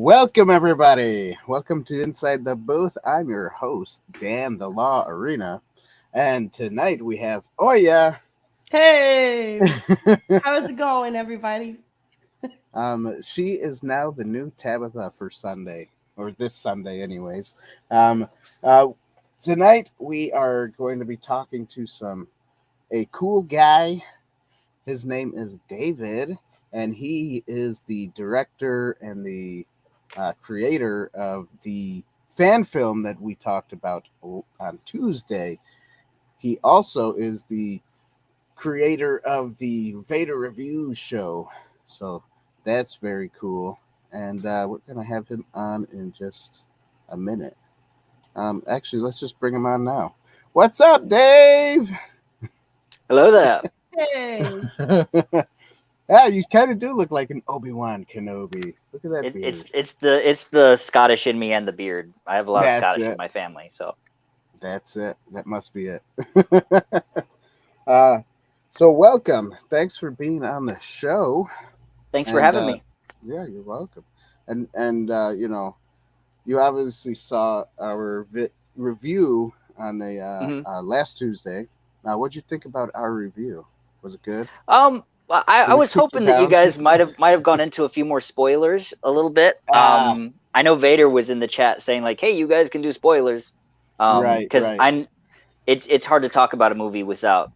Welcome, everybody. Welcome to Inside the Booth. I'm your host, Dan the Law Arena. And tonight we have Oya. Hey, how's it going, everybody? She is now the new Tabitha for Sunday, or this Sunday, anyways. Uh, Tonight we are going to be talking to a cool guy. His name is David, and he is the director and the creator of the fan film that we talked about on Tuesday. He also is the creator of the Vader Reviews show. So that's very cool. And we're going to have him on in just a minute. Actually, let's just bring him on now. What's up, Dave? Hello there. Hey, Yeah, you kind of do look like an Obi-Wan Kenobi. Look at that beard. It's the Scottish in me and the beard. I have a lot of Scottish in my family, so that's it. That must be it. So welcome. Thanks for being on the show. Thanks for having me. Yeah, you're welcome. And you know, you obviously saw our review on the last Tuesday. Now, what'd you think about our review? Was it good? I was hoping that you guys might have gone into a few more spoilers a little bit. I know Vader was in the chat saying like, "Hey, you guys can do spoilers," right? Because it's hard to talk about a movie without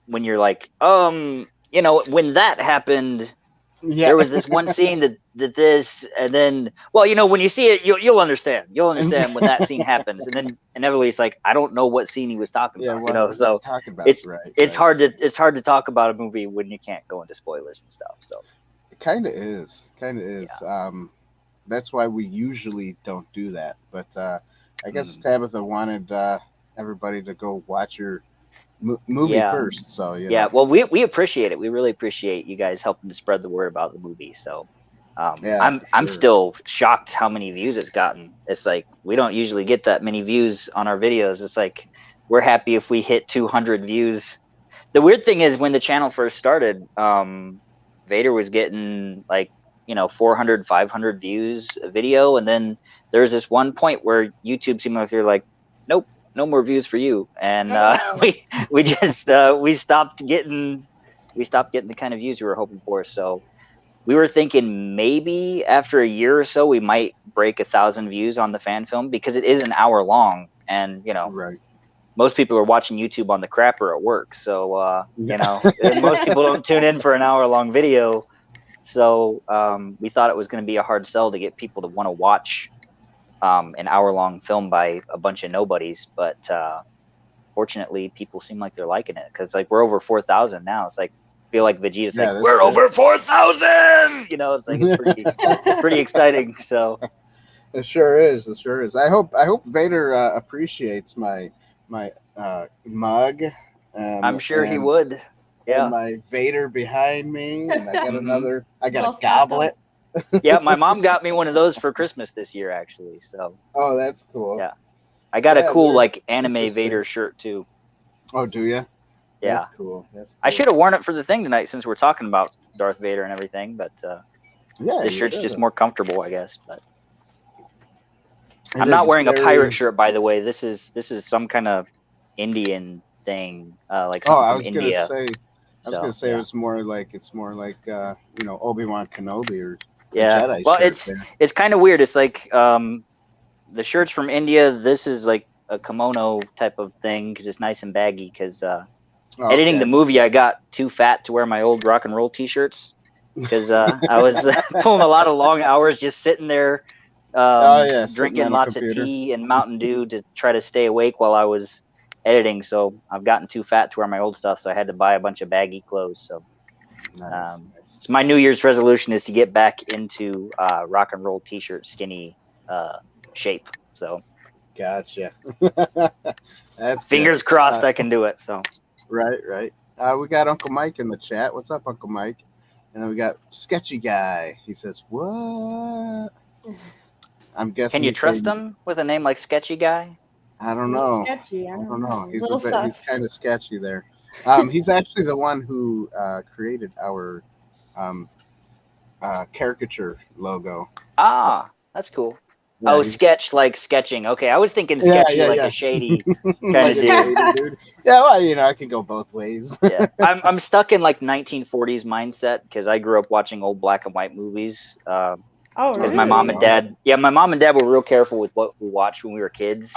when you're like, you know, when that happened. Yeah. There was this one scene that this, and then, well, you know, when you see it, you'll understand. You'll understand when that scene happens, and then inevitably it's like, I don't know what scene he was talking about. You know, so it's hard to talk about a movie when you can't go into spoilers and stuff. So it kind of is. Yeah. That's why we usually don't do that. But I guess Tabitha wanted everybody to go watch your movie first, so well, we appreciate it. We really appreciate you guys helping to spread the word about the movie. So I'm still shocked how many views it's gotten. It's like we don't usually get that many views on our videos. It's like we're happy if we hit 200 views. The weird thing is when the channel first started, Vader was getting like 400 500 views a video, and then there's this one point where YouTube seemed like they're like, nope, no more views for you, and we stopped getting the kind of views we were hoping for. So we were thinking maybe after a year or so we might break 1,000 views on the fan film, because it is an hour long, and most people are watching YouTube on the crapper at work, so most people don't tune in for an hour long video. So we thought it was going to be a hard sell to get people to want to watch an hour-long film by a bunch of nobodies, but fortunately, people seem like they're liking it, because like we're over 4,000 now. It's like feel like Vegeta's like we're over 4,000. You know, it's like it's pretty exciting. So it sure is. I hope Vader appreciates my mug. I'm sure he would. Yeah, and my Vader behind me, and I got I got a goblet. Yeah, my mom got me one of those for Christmas this year, actually. So. Oh, that's cool. Yeah, I got a cool like anime Vader shirt too. Oh, do you? Yeah, that's cool. I should have worn it for the thing tonight, since we're talking about Darth Vader and everything. But this shirt's just more comfortable, I guess. But I'm not wearing a pirate shirt, by the way. This is some kind of Indian thing, like something from India. I was gonna say it's more like Obi-Wan Kenobi or Jedi. Well, it's kind of weird. It's like the shirt's from India. This is like a kimono type of thing because it's nice and baggy. Because editing the movie, I got too fat to wear my old rock and roll T-shirts, because I was pulling a lot of long hours just sitting there, drinking lots of tea and Mountain Dew to try to stay awake while I was editing. So I've gotten too fat to wear my old stuff, so I had to buy a bunch of baggy clothes. So nice. So my New Year's resolution is to get back into rock and roll T-shirt skinny shape. So gotcha. That's fingers crossed I can do it. So right. We got Uncle Mike in the chat. What's up, Uncle Mike? And then we got Sketchy Guy. He says, "What?" I'm guessing. Can you trust him with a name like Sketchy Guy? I don't know. Sketchy. I don't know. He's kind of sketchy there. He's actually the one who created our caricature logo. That's cool. Yeah, Oh, sketch like sketching. Okay, I was thinking Yeah, sketchy yeah, like yeah. a shady kind like of a dude. shady dude. Yeah, well, you know, I can go both ways. Yeah, I'm stuck in like 1940s mindset because I grew up watching old black and white movies. Oh, Because really? my mom and dad, my mom and dad were real careful with what we watched when we were kids.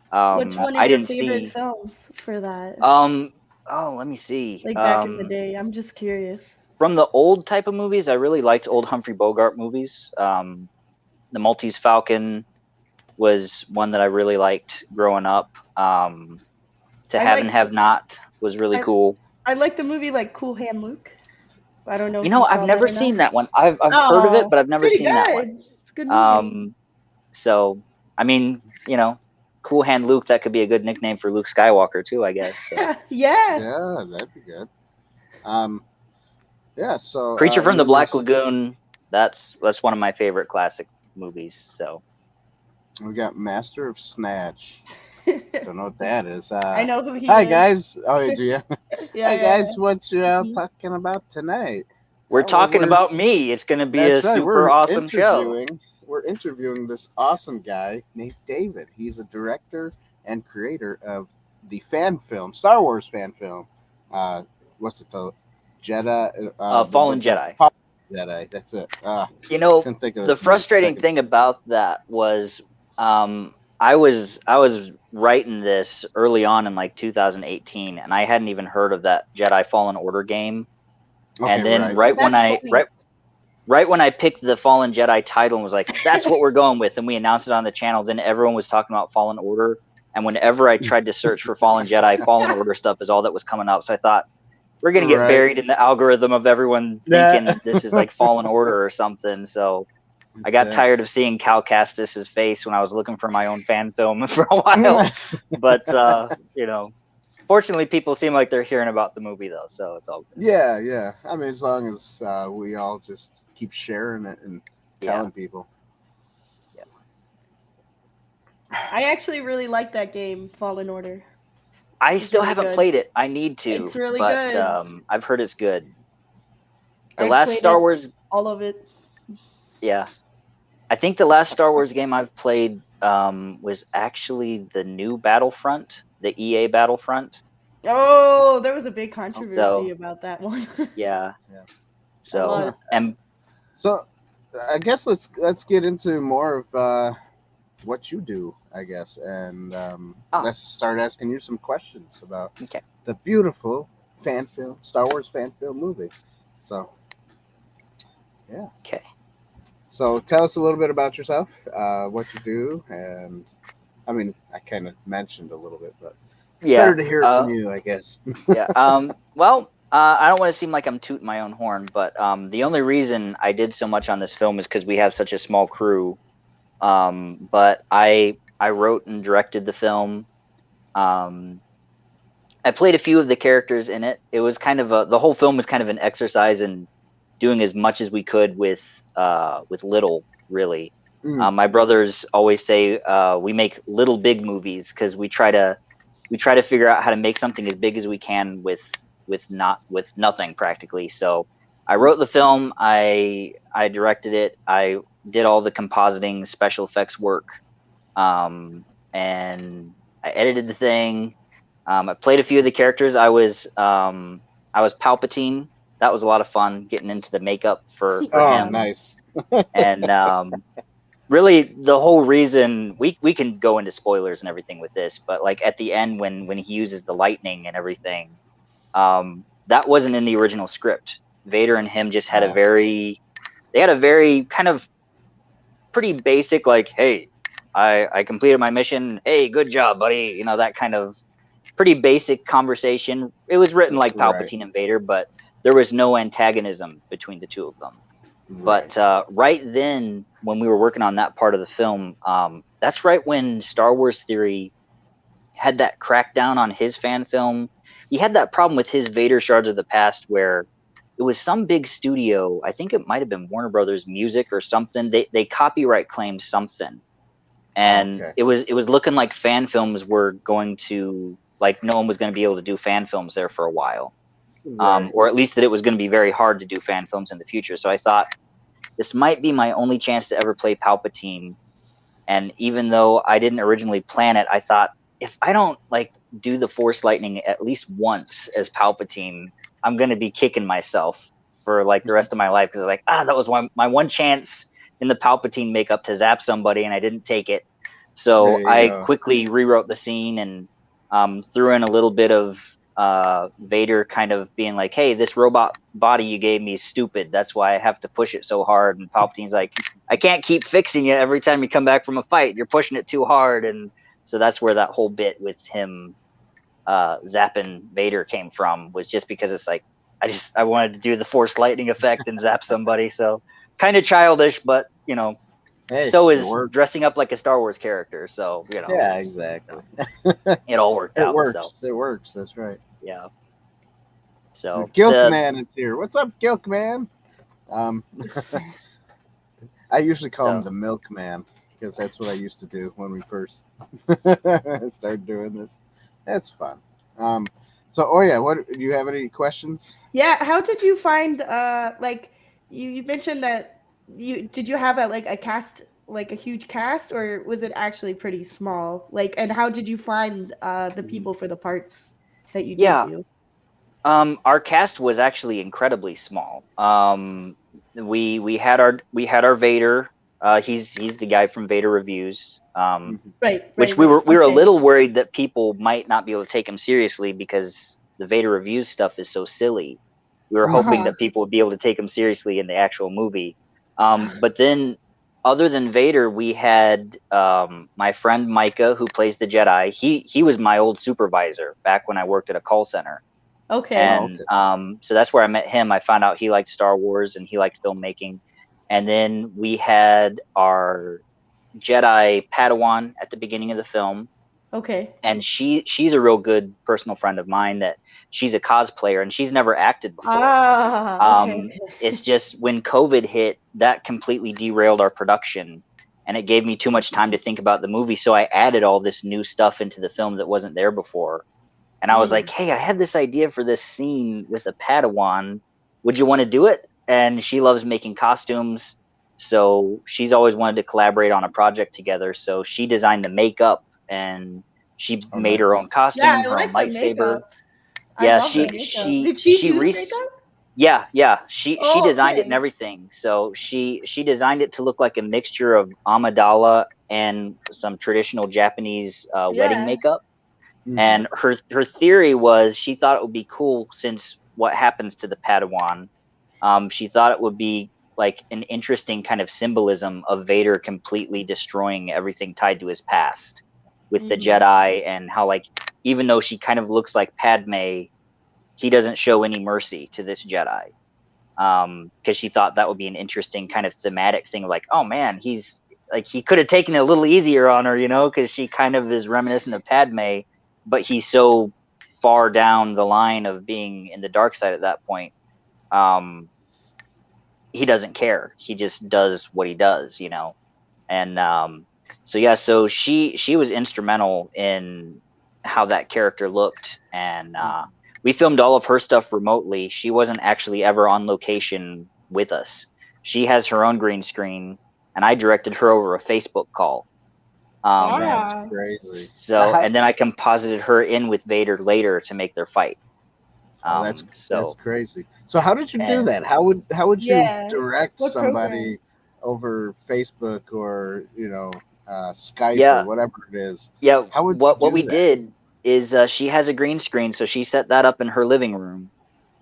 What's one of I your didn't favorite see. films for that? Oh, let me see. Like back in the day, I'm just curious. From the old type of movies, I really liked old Humphrey Bogart movies. The Maltese Falcon was one that I really liked growing up. To Have and Have Not was really cool. I like the movie like Cool Hand Luke. I don't know. You if know, you I've saw never that or seen not. that one. I've heard of it, but I've never pretty seen good. that one. It's a good movie. So I mean, you know, Cool Hand Luke, that could be a good nickname for Luke Skywalker too, I guess. So. Yeah. Yeah, that'd be good. Yeah, so Creature from the Black Lagoon, that's one of my favorite classic movies. So we got Master of Snatch. Don't know what that is. I know who he hi is. guys. Oh, do you? Yeah, Hi guys, yeah. what you all talking about tonight? We're talking about me. It's going to be a super awesome show. We're interviewing this awesome guy named David. He's a director and creator of the fan film, Star Wars fan film. What's it called? Jedi. Fallen Jedi. Fallen Jedi. That's it. You know, the frustrating thing about that was I was writing this early on in like 2018, and I hadn't even heard of that Jedi Fallen Order game. Okay, and then right when I picked the Fallen Jedi title and was like, that's what we're going with, and we announced it on the channel, then everyone was talking about Fallen Order. And whenever I tried to search for Fallen Jedi, Fallen Order stuff is all that was coming up. So I thought, we're going to get buried in the algorithm of everyone thinking this is like Fallen Order or something. So I got tired of seeing Cal Kestis's face when I was looking for my own fan film for a while. But, you know, fortunately, people seem like they're hearing about the movie, though. So it's all good. Yeah, yeah. I mean, as long as we all just keep sharing it and telling people. Yeah. I actually really like that game, Fallen Order. I still haven't played it. I need to. It's really good. But I've heard it's good. The last Star Wars... all of it. Yeah. I think the last Star Wars game I've played was actually the new Battlefront, the EA Battlefront. Oh, there was a big controversy about that one. Yeah. So so I guess let's get into more of what you do, I guess, and let's start asking you some questions about the beautiful fan film, Star Wars fan film movie. So yeah. Okay. So tell us a little bit about yourself, what you do, and I mean, I kind of mentioned a little bit, but it's better to hear it from you, I guess. Yeah. Well, I don't want to seem like I'm tooting my own horn, but the only reason I did so much on this film is because we have such a small crew. But I wrote and directed the film. I played a few of the characters in it. It was kind of the whole film was kind of an exercise in doing as much as we could with little, really. My brothers always say we make little big movies because we try to figure out how to make something as big as we can with nothing practically. So I wrote the film, I directed it, I did all the compositing, special effects work, and I edited the thing. I played a few of the characters. I was Palpatine. That was a lot of fun getting into the makeup for him. Nice. And really, the whole reason we can go into spoilers and everything with this, but like at the end when he uses the lightning and everything, that wasn't in the original script. Vader and him just had a very kind of pretty basic, like, hey, I completed my mission. Hey, good job, buddy. You know, that kind of pretty basic conversation. It was written like Palpatine and Vader, but there was no antagonism between the two of them. But right then, when we were working on that part of the film, that's right when Star Wars Theory had that crackdown on his fan film. He had that problem with his Vader Shards of the Past where it was some big studio, I think it might have been Warner Brothers Music or something. They copyright claimed something. And it was looking like fan films were going to, like, no one was going to be able to do fan films there for a while. Or at least that it was going to be very hard to do fan films in the future. So I thought, this might be my only chance to ever play Palpatine. And even though I didn't originally plan it, I thought, if I don't like do the Force lightning at least once as Palpatine, I'm gonna be kicking myself for like the rest of my life, because like, that was my one chance in the Palpatine makeup to zap somebody, and I didn't take it. So I quickly rewrote the scene and threw in a little bit of Vader kind of being like, hey, this robot body you gave me is stupid. That's why I have to push it so hard. And Palpatine's like, I can't keep fixing you every time you come back from a fight. You're pushing it too hard. And so that's where that whole bit with him zapping Vader came from, was just because it's like, I wanted to do the Force lightning effect and zap somebody. So kind of childish, but you know, so is dressing up like a Star Wars character. So, you know. Yeah, exactly. It all worked out. It works. So. It works. That's right. Yeah. So GilkMan is here. What's up, GilkMan? I usually call him the Milkman, because that's what I used to do when we first started doing this. That's fun. So, what do you have any questions? Yeah, how did you find like you mentioned that did you have a cast, like a huge cast, or was it actually pretty small? Like, and how did you find the people for the parts that you did do? Our cast was actually incredibly small. We had our Vader. He's the guy from Vader Reviews. Which we were a little worried that people might not be able to take him seriously, because the Vader Reviews stuff is so silly. We were hoping that people would be able to take him seriously in the actual movie. But then, other than Vader, we had my friend Micah, who plays the Jedi. He was my old supervisor back when I worked at a call center. Okay. And so that's where I met him. I found out he liked Star Wars and he liked filmmaking. And then we had our Jedi Padawan at the beginning of the film. Okay. And she's a real good personal friend of mine, that she's a cosplayer and she's never acted before. Okay. It's just when COVID hit, that completely derailed our production, and it gave me too much time to think about the movie. So I added all this new stuff into the film that wasn't there before. And I was like, hey, I had this idea for this scene with a Padawan. Would you want to do it? And she loves making costumes, so she's always wanted to collaborate on a project together. So she designed the makeup, and she made her own costume, her own lightsaber. Yeah, she did she do the makeup? Yeah. She designed it and everything. So she designed it to look like a mixture of Amidala and some traditional Japanese wedding makeup. And her theory was, she thought it would be cool, since what happens to the Padawan. She thought it would be like an interesting kind of symbolism of Vader completely destroying everything tied to his past with the Jedi, and how, like, even though she kind of looks like Padme, he doesn't show any mercy to this Jedi. Because she thought that would be an interesting kind of thematic thing, like, oh man, he's like, he could have taken it a little easier on her, you know, because she kind of is reminiscent of Padme, but he's so far down the line of being in the dark side at that point. He doesn't care. He just does what he does, you know. And so she was instrumental in how that character looked. And we filmed all of her stuff remotely. She wasn't actually ever on location with us. She has her own green screen, and I directed her over a Facebook call. That's crazy. So, and then I composited her in with Vader later to make their fight. That's crazy. So how did you do that? How would you direct somebody over Facebook or Skype or whatever it is? Yeah. What we did is she has a green screen, so she set that up in her living room,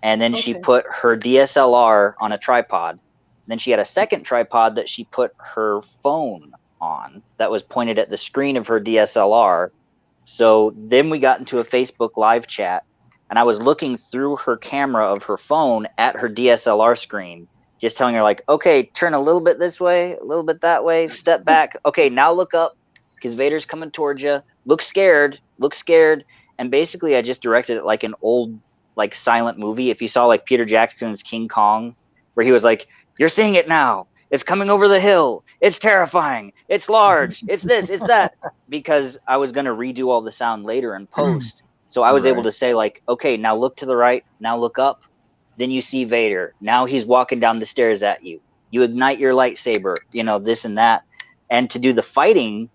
and then she put her DSLR on a tripod. Then she had a second tripod that she put her phone on that was pointed at the screen of her DSLR. So then we got into a Facebook live chat, and I was looking through her camera of her phone at her DSLR screen, just telling her, like, okay, turn a little bit this way, a little bit that way, step back. Okay, now look up, because Vader's coming towards you. Look scared. And basically I just directed it like an old, like, silent movie. If you saw, like, Peter Jackson's King Kong, where he was like, you're seeing it now. It's coming over the hill. It's terrifying. It's large. It's this, it's that. Because I was going to redo all the sound later in post. So I was able to say, like, okay, now look to the right. Now look up. Then you see Vader. Now he's walking down the stairs at you. you ignite your lightsaber, you know, this and that. And to do the fighting,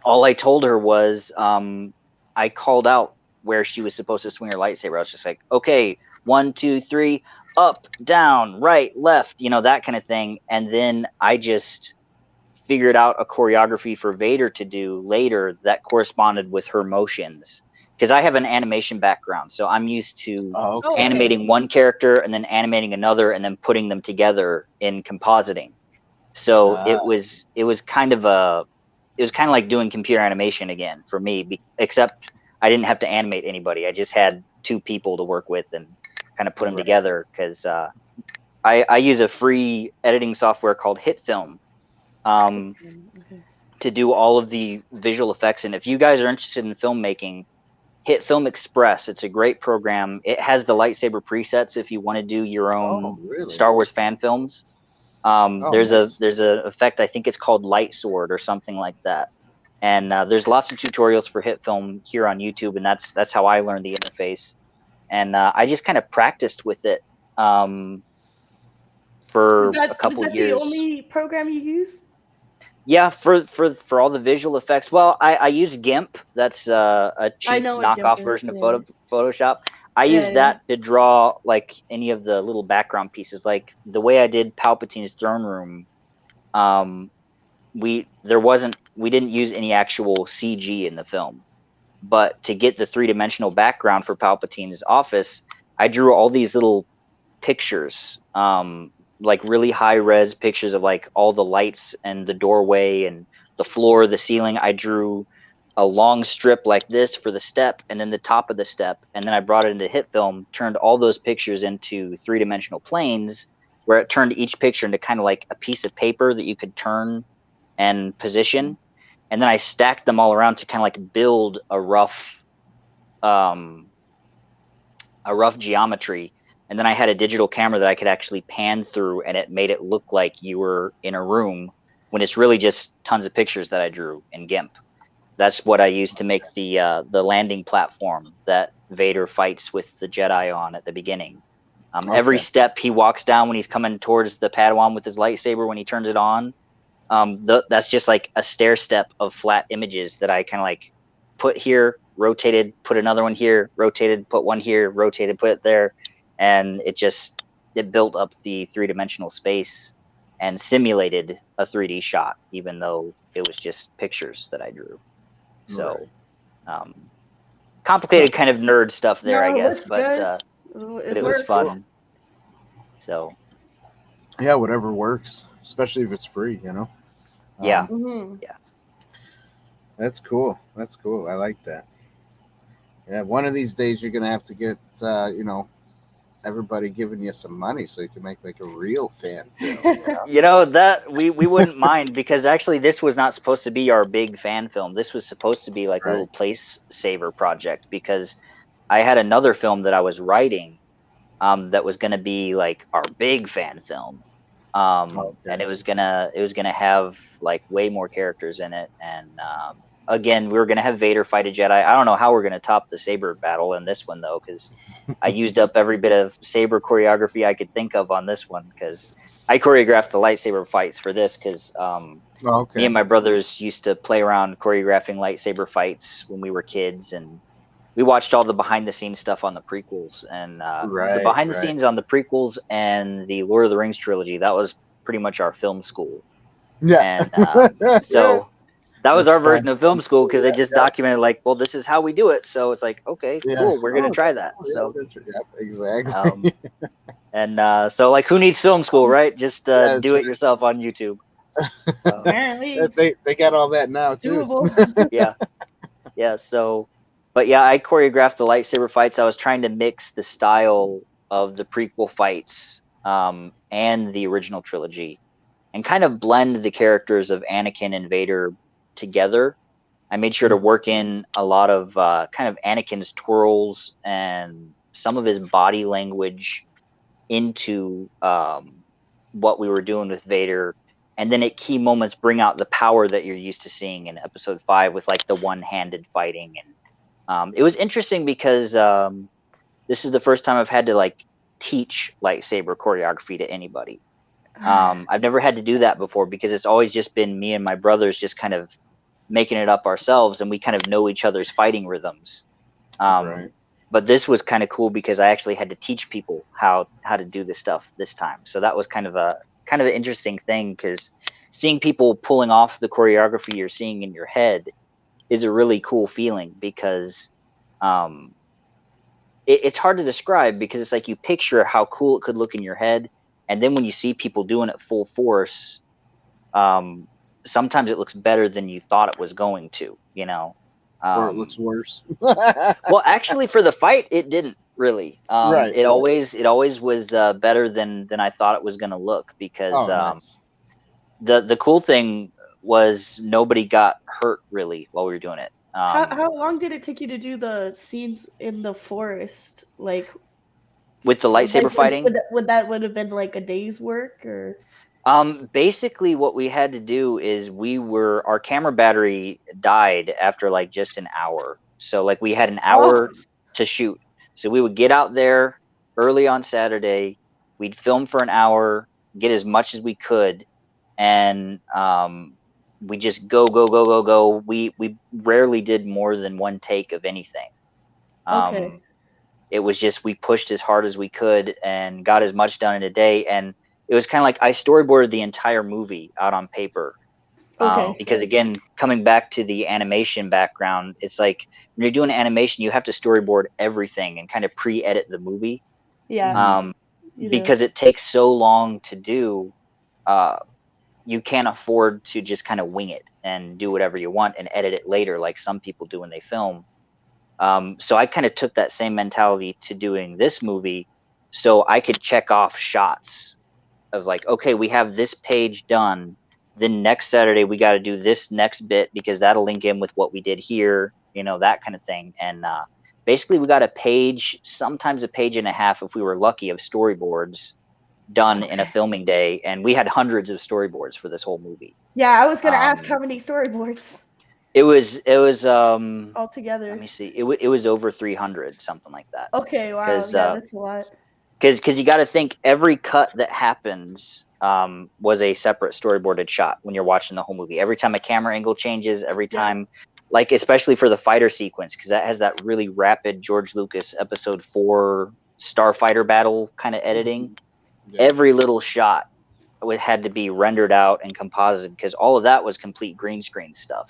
all I told her was, I called out where she was supposed to swing her lightsaber. I was just like, okay, 1, 2, 3, up, down, right, left, you know, that kind of thing. And then I just figured out a choreography for Vader to do later that corresponded with her motions. Because I have an animation background, so I'm used to animating one character and then animating another and then putting them together in compositing. So it was kind of like doing computer animation again for me, except I didn't have to animate anybody. I just had 2 people to work with and kind of put them together, because I use a free editing software called HitFilm to do all of the visual effects. And if you guys are interested in filmmaking, HitFilm Express, it's a great program. It has the lightsaber presets if you want to do your own Star Wars fan films. There's a effect, I think it's called Light Sword or something like that. And there's lots of tutorials for HitFilm here on YouTube, and that's how I learned the interface. And I just kind of practiced with it for a couple years. Was that the only program you use? Yeah, for all the visual effects. Well, I use GIMP. That's a cheap knockoff version of Photoshop. I use that to draw like any of the little background pieces. Like the way I did Palpatine's throne room, we didn't use any actual CG in the film. But to get the 3-dimensional background for Palpatine's office, I drew all these little pictures, like really high res pictures of like all the lights and the doorway and the floor, the ceiling. I drew a long strip like this for the step and then the top of the step. And then I brought it into HitFilm, turned all those pictures into 3-dimensional planes, where it turned each picture into kind of like a piece of paper that you could turn and position. And then I stacked them all around to kind of like build a rough geometry. And then I had a digital camera that I could actually pan through, and it made it look like you were in a room when it's really just tons of pictures that I drew in GIMP. That's what I used to make the landing platform that Vader fights with the Jedi on at the beginning. Every step he walks down when he's coming towards the Padawan with his lightsaber, when he turns it on, that's just like a stair step of flat images that I kind of like put here, rotated, put another one here, rotated, put one here, rotated, put it there. And it built up the 3-dimensional space and simulated a 3D shot, even though it was just pictures that I drew. So, complicated kind of nerd stuff there, I guess, but it was fun. So, yeah, whatever works, especially if it's free, you know. Yeah. Yeah. That's cool. That's cool. I like that. Yeah, one of these days you're gonna have to get, everybody giving you some money so you can make like a real fan film. You know, that we wouldn't mind, because actually this was not supposed to be our big fan film. This was supposed to be like a little place saver project, because I had another film that I was writing that was going to be like our big fan film. And it was gonna have like way more characters in it, and again, we were gonna have Vader fight a Jedi. I don't know how we're gonna top the saber battle in this one though, because I used up every bit of saber choreography I could think of on this one, because I choreographed the lightsaber fights for this, because me and my brothers used to play around choreographing lightsaber fights when we were kids, and we watched all the behind the scenes stuff on the prequels, and the behind the scenes on the prequels and the Lord of the Rings trilogy, that was pretty much our film school. Yeah. And so that was our version of film school, because they just documented like, well, this is how we do it. So it's like, okay, cool, we're gonna try that. So exactly. And so like, who needs film school, right? Just do it yourself on YouTube. Apparently, they got all that now too. Yeah. So, but yeah, I choreographed the lightsaber fights. I was trying to mix the style of the prequel fights and the original trilogy, and kind of blend the characters of Anakin and Vader together. I made sure to work in a lot of kind of Anakin's twirls and some of his body language into what we were doing with Vader, and then at key moments bring out the power that you're used to seeing in Episode 5 with like the one-handed fighting. And it was interesting because this is the first time I've had to like teach lightsaber choreography to anybody. I've never had to do that before because it's always just been me and my brothers just kind of making it up ourselves, and we kind of know each other's fighting rhythms. Right. But this was kind of cool because I actually had to teach people how to do this stuff this time. So that was kind of an interesting thing, because seeing people pulling off the choreography you're seeing in your head is a really cool feeling, because it's hard to describe, because it's like you picture how cool it could look in your head, and then when you see people doing it full force, sometimes it looks better than you thought it was going to, you know. Or it looks worse. Well, actually, for the fight, it didn't really. Right. It always was better than I thought it was going to look, because nice. the cool thing was nobody got hurt really while we were doing it. How long did it take you to do the scenes in the forest? Like with the lightsaber fighting? Would have been like a day's work, or? Basically what we had to do is our camera battery died after like just an hour. So like we had an hour to shoot. So we would get out there early on Saturday, we'd film for an hour, get as much as we could, and we just go. We rarely did more than one take of anything. Okay. It was just, we pushed as hard as we could and got as much done in a day. And it was kind of like I storyboarded the entire movie out on paper. Okay. Because again, coming back to the animation background, it's like when you're doing animation, you have to storyboard everything and kind of pre-edit the movie. Yeah. Because it takes so long to do, you can't afford to just kind of wing it and do whatever you want and edit it later like some people do when they film. So I kind of took that same mentality to doing this movie, so I could check off shots of like, okay, we have this page done. Then next Saturday we got to do this next bit because that'll link in with what we did here, you know, that kind of thing. And basically we got a page, sometimes a page and a half if we were lucky, of storyboards done in a filming day, and we had hundreds of storyboards for this whole movie. Yeah, I was gonna ask how many storyboards. It was altogether. Let me see. It was over 300, something like that. Okay, wow. Yeah, that's a lot. Because you got to think every cut that happens was a separate storyboarded shot when you're watching the whole movie. Every time a camera angle changes, every time, like especially for the fighter sequence, because that has that really rapid George Lucas Episode 4 starfighter battle kind of editing. Yeah. Every little shot had to be rendered out and composited, because all of that was complete green screen stuff.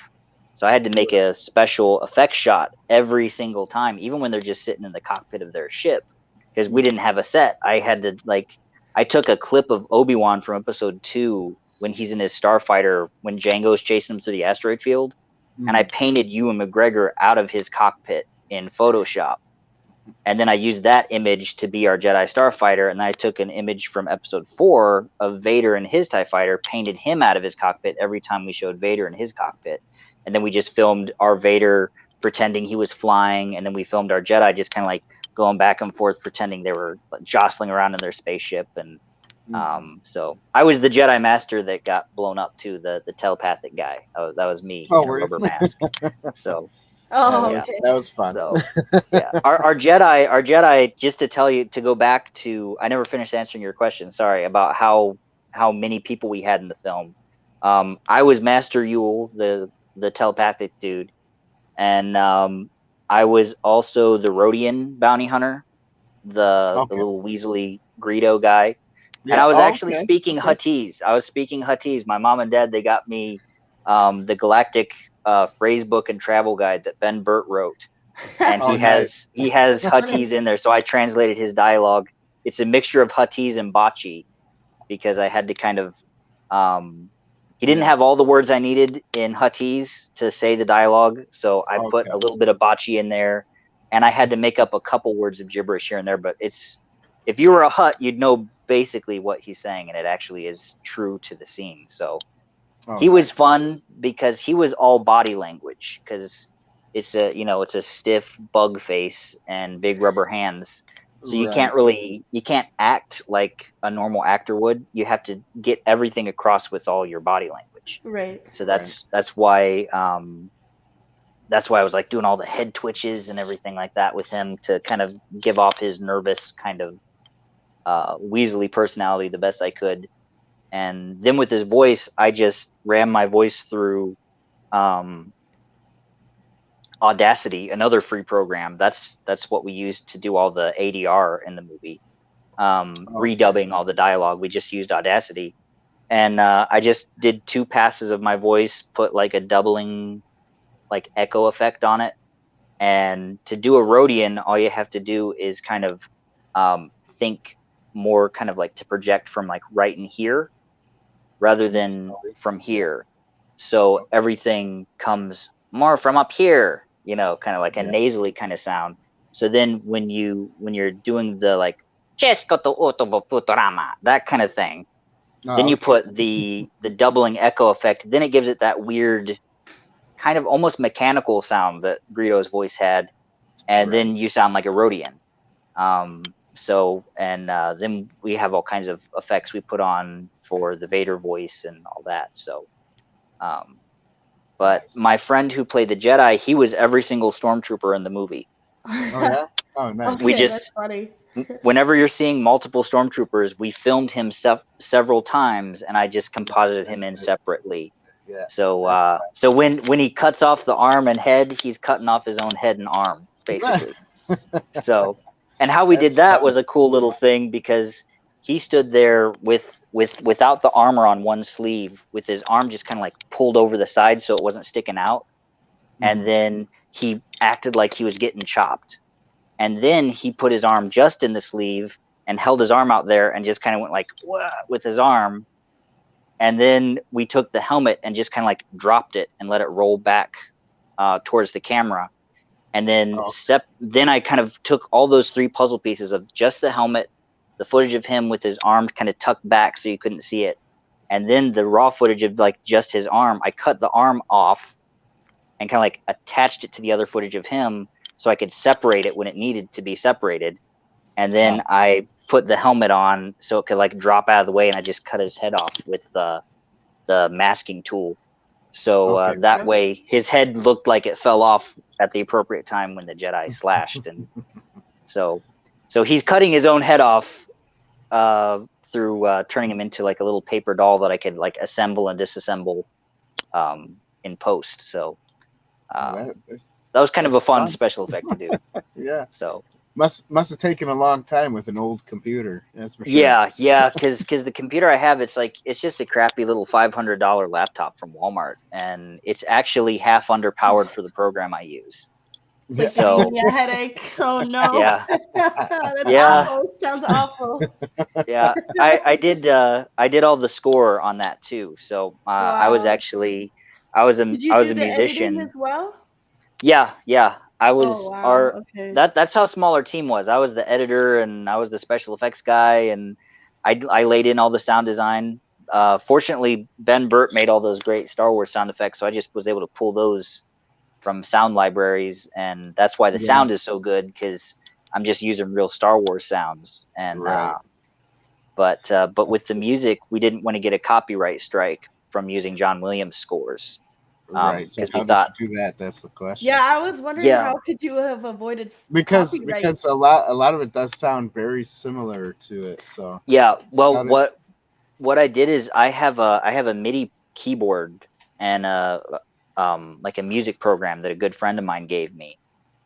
So I had to make a special effects shot every single time, even when they're just sitting in the cockpit of their ship, because we didn't have a set. I had to, like, I took a clip of Obi-Wan from Episode 2 when he's in his starfighter, when Django's chasing him through the asteroid field, and I painted Ewan McGregor out of his cockpit in Photoshop. And then I used that image to be our Jedi starfighter, and then I took an image from Episode 4 of Vader and his TIE fighter, painted him out of his cockpit every time we showed Vader in his cockpit. And then we just filmed our Vader pretending he was flying, and then we filmed our Jedi just kind of like going back and forth pretending they were jostling around in their spaceship. And so I was the Jedi Master that got blown up too, the telepathic guy. That was me in a rubber mask. So that was fun. So, yeah, our Jedi, just to tell you, to go back to, I never finished answering your question, sorry, about how many people we had in the film. I was Master Yule, the telepathic dude, and I was also the Rhodian bounty hunter, the little weaselly Greedo guy. Yeah. And I was actually speaking Huttese. I was speaking Huttese. My mom and dad, they got me the Galactic phrase book and travel guide that Ben Burt wrote, and he has Huttese in there, so I translated his dialogue. It's a mixture of Huttese and Bocce, because I had to kind of he didn't have all the words I needed in Huttese to say the dialogue, so I put a little bit of Bocce in there, and I had to make up a couple words of gibberish here and there. But it's, if you were a Hutt, you'd know basically what he's saying, and it actually is true to the scene. So he was fun because he was all body language, because it's it's a stiff bug face and big rubber hands. So you can't act like a normal actor would. You have to get everything across with all your body language. Right. So that's why I was like doing all the head twitches and everything like that with him, to kind of give off his nervous kind of weaselly personality the best I could. And then with his voice, I just ran my voice through Audacity, another free program. That's what we used to do all the ADR in the movie, redubbing all the dialogue. We just used Audacity, and I just did 2 passes of my voice, put like a doubling, like echo effect on it. And to do a Rodian, all you have to do is kind of think more kind of like to project from like right in here rather than from here. So everything comes more from up here, you know, kind of like a nasally kind of sound. So then when you're doing the like that kind of thing, then you put the doubling echo effect. Then it gives it that weird kind of almost mechanical sound that Greedo's voice had, and then you sound like a Rodian. Then we have all kinds of effects we put on for the Vader voice and all that. So, but my friend who played the Jedi, he was every single stormtrooper in the movie. Oh yeah. Oh nice. Okay, We just, that's funny. whenever you're seeing multiple stormtroopers, we filmed him several times, and I just composited him in separately. Yeah. So so when he cuts off the arm and head, he's cutting off his own head and arm, basically. So, and how we did that was a cool little thing, because he stood there without the armor on one sleeve, with his arm just kind of like pulled over the side so it wasn't sticking out. And then he acted like he was getting chopped. And then he put his arm just in the sleeve and held his arm out there and just kind of went like, "Wah," with his arm. And then we took the helmet and just kind of like dropped it and let it roll back towards the camera. And then then I kind of took all those 3 puzzle pieces of just the helmet, the footage of him with his arm kind of tucked back so you couldn't see it, and then the raw footage of like just his arm. I cut the arm off and kind of like attached it to the other footage of him so I could separate it when it needed to be separated. And then I put the helmet on so it could like drop out of the way, and I just cut his head off with the masking tool. So that way his head looked like it fell off at the appropriate time when the Jedi slashed. And so he's cutting his own head off through turning him into like a little paper doll that I could like assemble and disassemble in post. So that was kind of a fun special effect to do. Yeah. So must have taken a long time with an old computer. That's for sure. Yeah, because the computer I have, it's just a crappy little $500 laptop from Walmart, and it's actually half underpowered for the program I use. Yeah. So giving me a headache. Oh no. Yeah. That's Yeah. awful. Sounds awful. Yeah, I did all the score on that too. So I was actually I was a Did you I was do a the musician. editing as well? Yeah. I was Okay. that's how small our team was. I was the editor and I was the special effects guy, and I laid in all the sound design. Fortunately, Ben Burt made all those great Star Wars sound effects, so I just was able to pull those from sound libraries, and that's why the sound is so good, because I'm just using real Star Wars sounds. And but with the music, we didn't want to get a copyright strike from using John Williams scores. Right. So because how we thought, did you do that? That's the question. Yeah, I was wondering how could you have avoided because copyright? a lot of it does sound very similar to it. So yeah, well, what I did is I have a MIDI keyboard and like a music program that a good friend of mine gave me.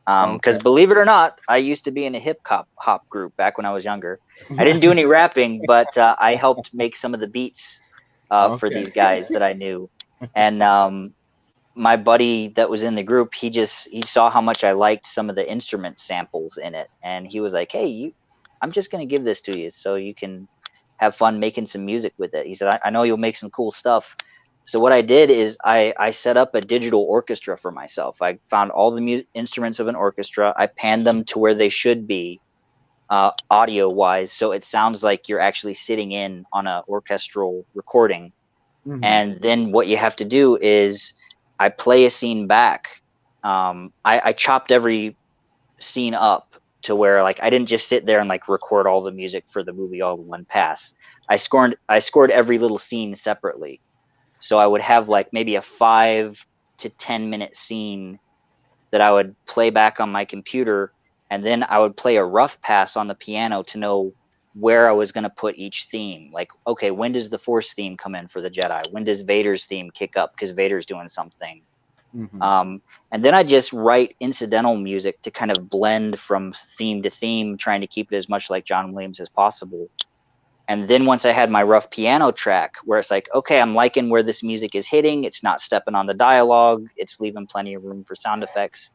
Because believe it or not, I used to be in a hip hop group back when I was younger. I didn't do any rapping, but I helped make some of the beats for these guys that I knew. And my buddy that was in the group, he saw how much I liked some of the instrument samples in it, and he was like, "Hey, I'm just gonna give this to you so you can have fun making some music with it." He said, I know you'll make some cool stuff. So what I did is I set up a digital orchestra for myself. I found all the instruments of an orchestra. I panned them to where they should be audio wise, so it sounds like you're actually sitting in on an orchestral recording. And then what you have to do is I play a scene back. I chopped every scene up to where like I didn't just sit there and like record all the music for the movie all in one pass. I scored every little scene separately. So I would have like maybe a 5 to 10 minute scene that I would play back on my computer, and then I would play a rough pass on the piano to know where I was going to put each theme. Like, okay, when does the Force theme come in for the Jedi? When does Vader's theme kick up because Vader's doing something? And then I just write incidental music to kind of blend from theme to theme, trying to keep it as much like John Williams as possible. And then once I had my rough piano track where it's like, okay, I'm liking where this music is hitting. It's not stepping on the dialogue. It's leaving plenty of room for sound effects.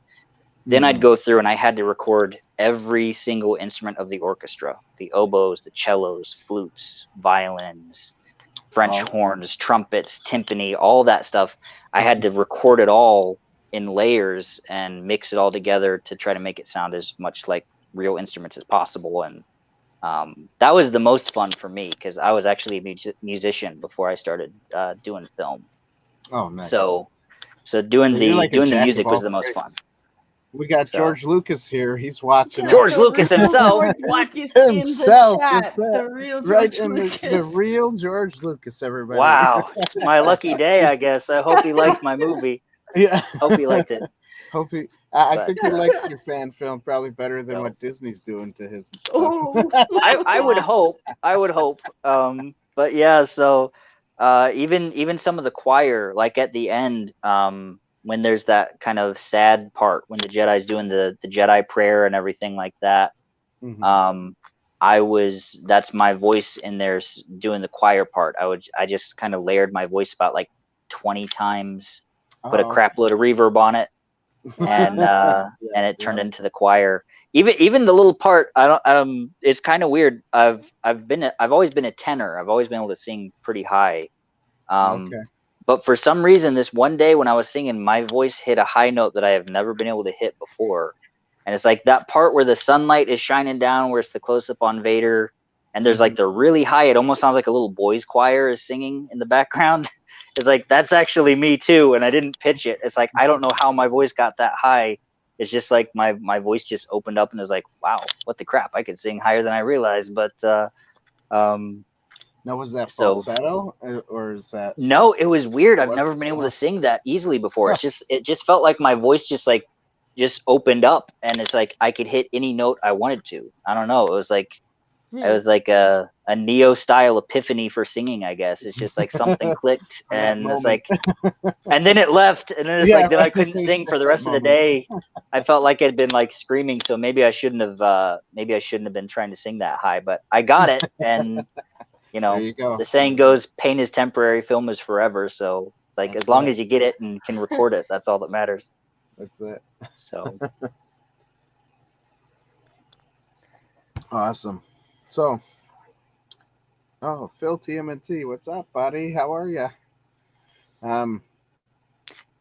Then I'd go through and I had to record every single instrument of the orchestra, the oboes, the cellos, flutes, violins, French horns, trumpets, timpani, all that stuff. I had to record it all in layers and mix it all together to try to make it sound as much like real instruments as possible. And that was the most fun for me because I was actually a musician before I started doing film. Oh, nice. So doing the music was the most fun. We got George Lucas here. He's watching. George Lucas himself. The real right George Lucas. The real George Lucas, everybody. Wow. It's my lucky day, I guess. I hope he liked my movie. Yeah. Hope he liked it. I think he liked your fan film probably better than what Disney's doing to his stuff. Oh. I would hope. But yeah, so even some of the choir, like at the end, when there's that kind of sad part when the Jedi's doing the Jedi prayer and everything like that, that's my voice in there doing the choir part. I just kind of layered my voice about like 20 times, put a crap load of reverb on it, and and it turned into the choir. Even the little part, it's kind of weird. I've always been a tenor. I've always been able to sing pretty high. But for some reason, this one day when I was singing, my voice hit a high note that I have never been able to hit before. And it's like that part where the sunlight is shining down, where it's the close up on Vader, and there's like the really high, it almost sounds like a little boys choir is singing in the background. It's like, that's actually me too. And I didn't pitch it. It's like, I don't know how my voice got that high. It's just like my voice just opened up and it was like, wow, what the crap? I could sing higher than I realized. But now, was that falsetto or is that? No, it was weird. I've never been able to sing that easily before. It just felt like my voice just opened up, and it's like I could hit any note I wanted to. I don't know. It was like a Neo style epiphany for singing, I guess. It's just like something clicked, and it's like, and then it left, and then it's like then I couldn't sing for the rest of the day. I felt like I'd been like screaming, so maybe I shouldn't have been trying to sing that high, but I got it, and. You know, the saying goes, pain is temporary, film is forever. So like, as long as you get it and can record it, that's all that matters. That's it. So. Awesome. So, Phil TMNT, what's up, buddy? How are you?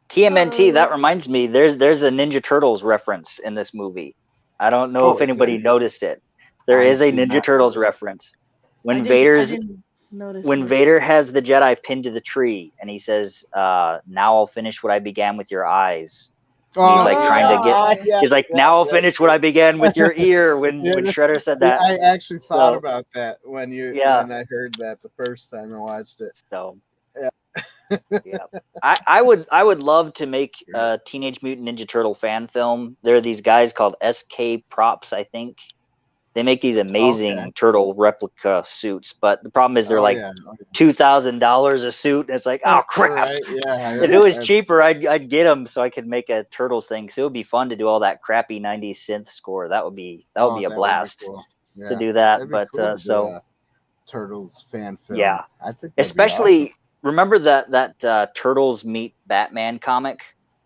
TMNT, that reminds me, there's a Ninja Turtles reference in this movie. I don't know if anybody noticed it. There is a Ninja Turtles reference. When Vader has the Jedi pinned to the tree and he says, now I'll finish what I began with your eyes. And he's like trying to get, he's like, now I'll finish what I began with your ear when Shredder said that. I actually thought about that when I heard that the first time I watched it. So, I would love to make a Teenage Mutant Ninja Turtle fan film. There are these guys called SK Props, I think. They make these amazing turtle replica suits, but the problem is they're $2,000 a suit. And it's like, oh crap! Right. Yeah, if it was cheaper, I'd get them so I could make a Turtles thing. So it would be fun to do all that crappy '90s synth score. That would be a blast to do that. But cool Turtles fan film. Yeah, I think especially awesome. Remember that Turtles meet Batman comic.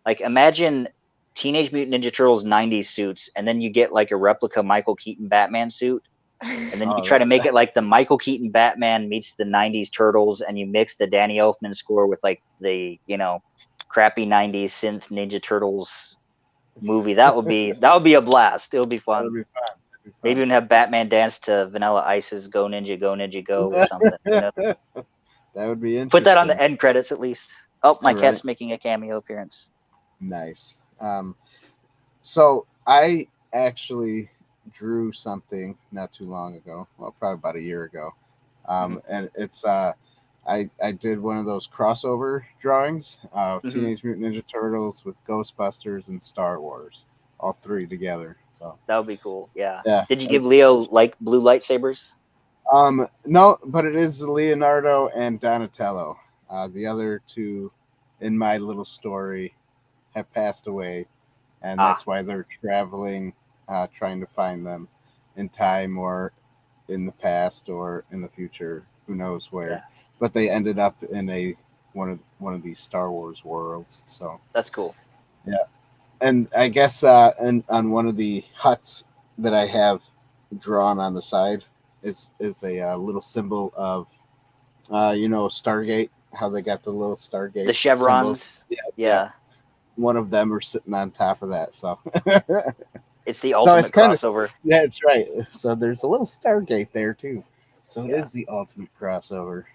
Like imagine Teenage Mutant Ninja Turtles 90s suits, and then you get like a replica Michael Keaton Batman suit, and then you try to make it like the Michael Keaton Batman meets the 90s Turtles, and you mix the Danny Elfman score with like the crappy 90s synth Ninja Turtles movie. That would be a blast. It would be fun. That'd be fun. Maybe even have Batman dance to Vanilla Ice's "Go Ninja, Go Ninja, Go" or something. That would be interesting. Put that on the end credits at least. Oh, my cat's making a cameo appearance. Nice. So I actually drew something not too long ago, well, probably about a year ago. And it's, I did one of those crossover drawings, Teenage Mutant Ninja Turtles with Ghostbusters and Star Wars, all three together. So that would be cool. Yeah. Did you give Leo like blue lightsabers? No, but it is Leonardo and Donatello. The other two in my little story have passed away, and that's why they're traveling, trying to find them in time or in the past or in the future. Who knows where? Yeah. But they ended up in one of these Star Wars worlds. So that's cool. Yeah, and I guess on one of the huts that I have drawn on the side is a little symbol of Stargate. How they got the little Stargate, the chevrons. Yeah. One of them are sitting on top of that. So it's the ultimate crossover. Yeah, that's right. So there's a little Stargate there too. So it is the ultimate crossover.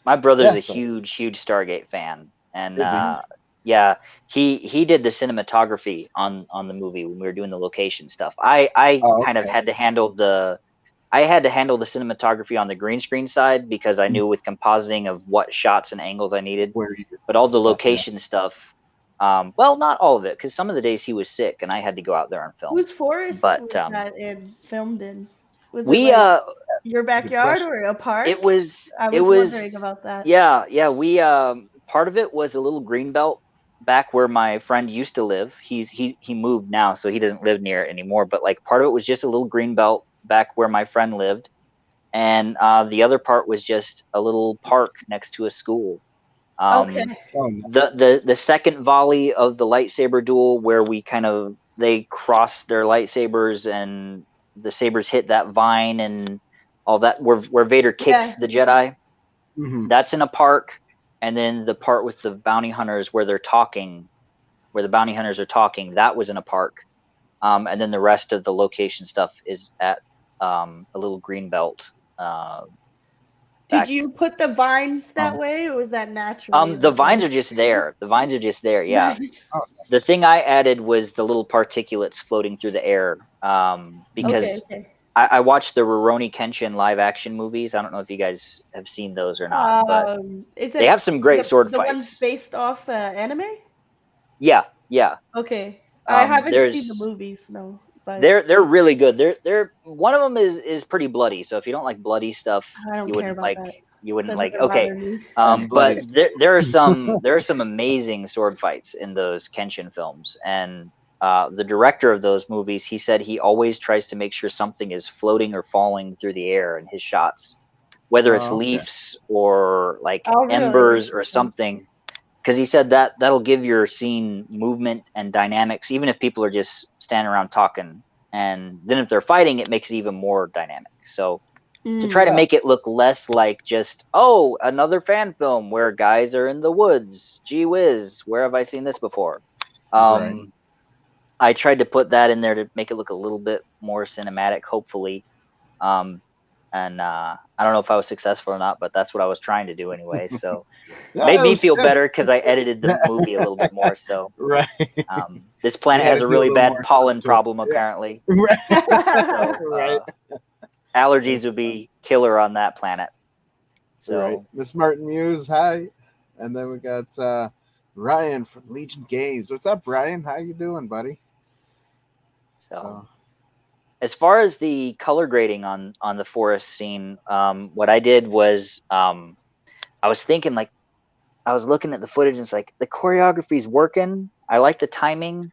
My brother's a huge Stargate fan, and he did the cinematography on the movie when we were doing the location stuff. I kind of had to handle the cinematography on the green screen side because I knew with compositing of what shots and angles I needed. But all the location stuff, well, not all of it, because some of the days he was sick and I had to go out there and film. Whose forest was that filmed in? Was we it your backyard or a park? It was. I was wondering about that. Yeah. We part of it was a little green belt back where my friend used to live. He moved now, so he doesn't live near it anymore. But like part of it was just a little green belt back where my friend lived, and the other part was just a little park next to a school. The second volley of the lightsaber duel where they crossed their lightsabers and the sabers hit that vine and all that where Vader kicks the Jedi. Mm-hmm. That's in a park. And then the part with the bounty hunters where the bounty hunters are talking, that was in a park. And then the rest of the location stuff is at a little green belt. Did you put the vines that way, or was that natural? The vines are just there. Yeah. Nice. The thing I added was the little particulates floating through the air. Because I watched the Rurouni Kenshin live action movies. I don't know if you guys have seen those or not, but they have some great sword fights. The ones based off anime? Yeah. Okay. I haven't seen the movies, no. But they're really good. They're one of them is pretty bloody. So if you don't like bloody stuff, you wouldn't like. Okay. But there are some amazing sword fights in those Kenshin films, and the director of those movies, he said he always tries to make sure something is floating or falling through the air in his shots, whether it's leaves or like embers or something. Because he said that'll give your scene movement and dynamics, even if people are just standing around talking. And then if they're fighting, it makes it even more dynamic. So to try to make it look less like just, another fan film where guys are in the woods. Gee whiz, where have I seen this before? I tried to put that in there to make it look a little bit more cinematic, hopefully. And I don't know if I was successful or not, but that's what I was trying to do anyway. So made me feel better because I edited the movie a little bit more. So this planet has a really bad pollen problem, apparently. So, allergies would be killer on that planet. So Miss Martin Muse, hi. And then we got Ryan from Legion Games. What's up, Ryan? How you doing, buddy? So as far as the color grading on the forest scene, what I did was I was thinking, like, I was looking at the footage and it's like the choreography's working. I like the timing,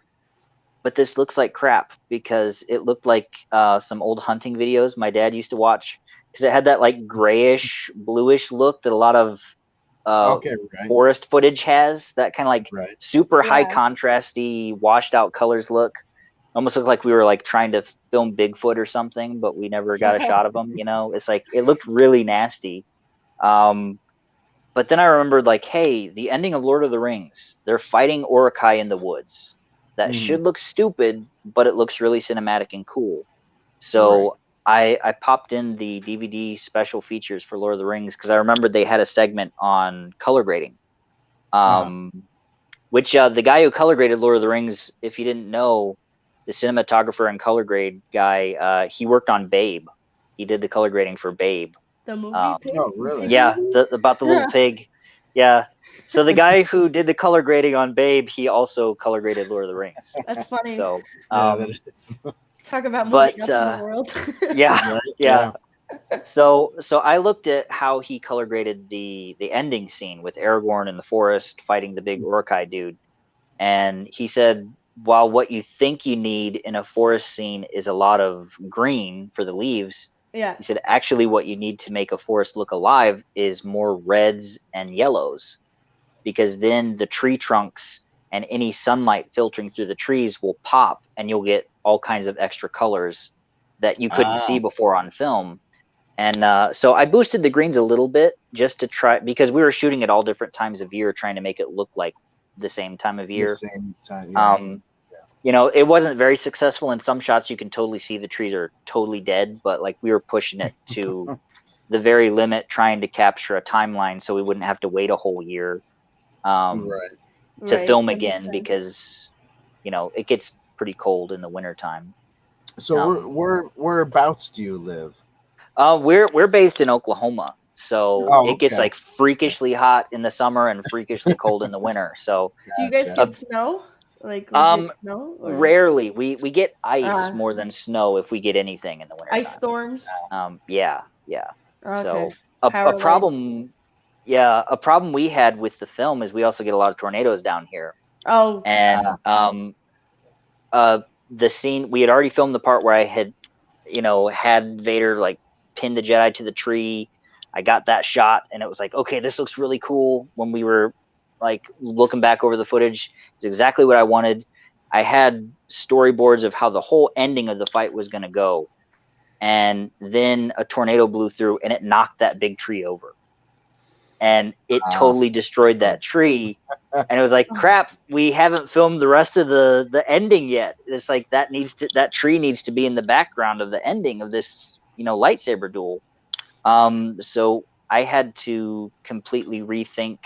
but this looks like crap because it looked like some old hunting videos my dad used to watch, because it had that like grayish, bluish look that a lot of forest footage has. That kind of like super high contrasty, washed out colors look. Almost looked like we were like trying to film Bigfoot or something, but we never got a shot of him. It's like it looked really nasty. But then I remembered, like, hey, the ending of Lord of the Rings, they're fighting Uruk-hai in the woods. That should look stupid, but it looks really cinematic and cool. So I popped in the DVD special features for Lord of the Rings because I remembered they had a segment on color grading. Which the guy who color graded Lord of the Rings, if you didn't know, the cinematographer and color grade guy, he worked on Babe. He did the color grading for Babe. The movie Pig? Oh, really? Yeah, about the little pig. Yeah. So the guy who did the color grading on Babe, he also color graded Lord of the Rings. That's funny. So that is. Talk about moving up in the world. Yeah. So I looked at how he color graded the ending scene with Aragorn in the forest fighting the big Uruk-hai dude, and he said, while what you think you need in a forest scene is a lot of green for the leaves, Yeah. he said actually what you need to make a forest look alive is more reds and yellows, because then the tree trunks and any sunlight filtering through the trees will pop and you'll get all kinds of extra colors that you couldn't see before on film. And so I boosted the greens a little bit just to try, because we were shooting at all different times of year, trying to make it look like the same time of year. The same time, yeah. You know, it wasn't very successful. In some shots, you can totally see the trees are totally dead, but like we were pushing it to the very limit, trying to capture a timeline so we wouldn't have to wait a whole year to film again, because you know it gets pretty cold in the wintertime. So whereabouts do you live? We're based in Oklahoma, so it gets okay. like freakishly hot in the summer and freakishly cold in the winter. So do you guys get snow? Like legit snow? Or? Rarely. We get ice more than snow if we get anything in the winter. Ice storms. Yeah. Okay. So a problem. Yeah, a problem we had with the film is we also get a lot of tornadoes down here. Oh. And the scene, we had already filmed the part where I had, had Vader like pin the Jedi to the tree. I got that shot, and it was like, okay, this looks really cool. When we were like looking back over the footage, it's exactly what I wanted. I had storyboards of how the whole ending of the fight was going to go, and then a tornado blew through and it knocked that big tree over, and it totally destroyed that tree. And it was like, crap, we haven't filmed the rest of the ending yet. It's like that tree needs to be in the background of the ending of this, lightsaber duel. So I had to completely rethink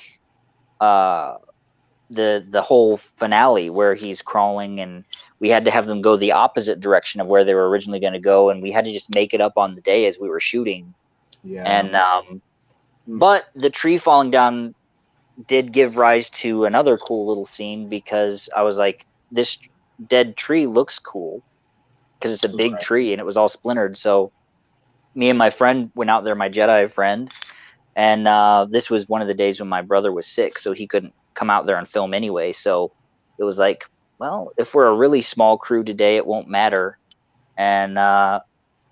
the whole finale, where he's crawling, and we had to have them go the opposite direction of where they were originally going to go, and we had to just make it up on the day as we were shooting. And but the tree falling down did give rise to another cool little scene, because I was like, this dead tree looks cool because it's a big tree and it was all splintered. So me and my friend went out there, my Jedi friend, and this was one of the days when my brother was sick, so he couldn't come out there and film anyway. So it was like, well, if we're a really small crew today, it won't matter. And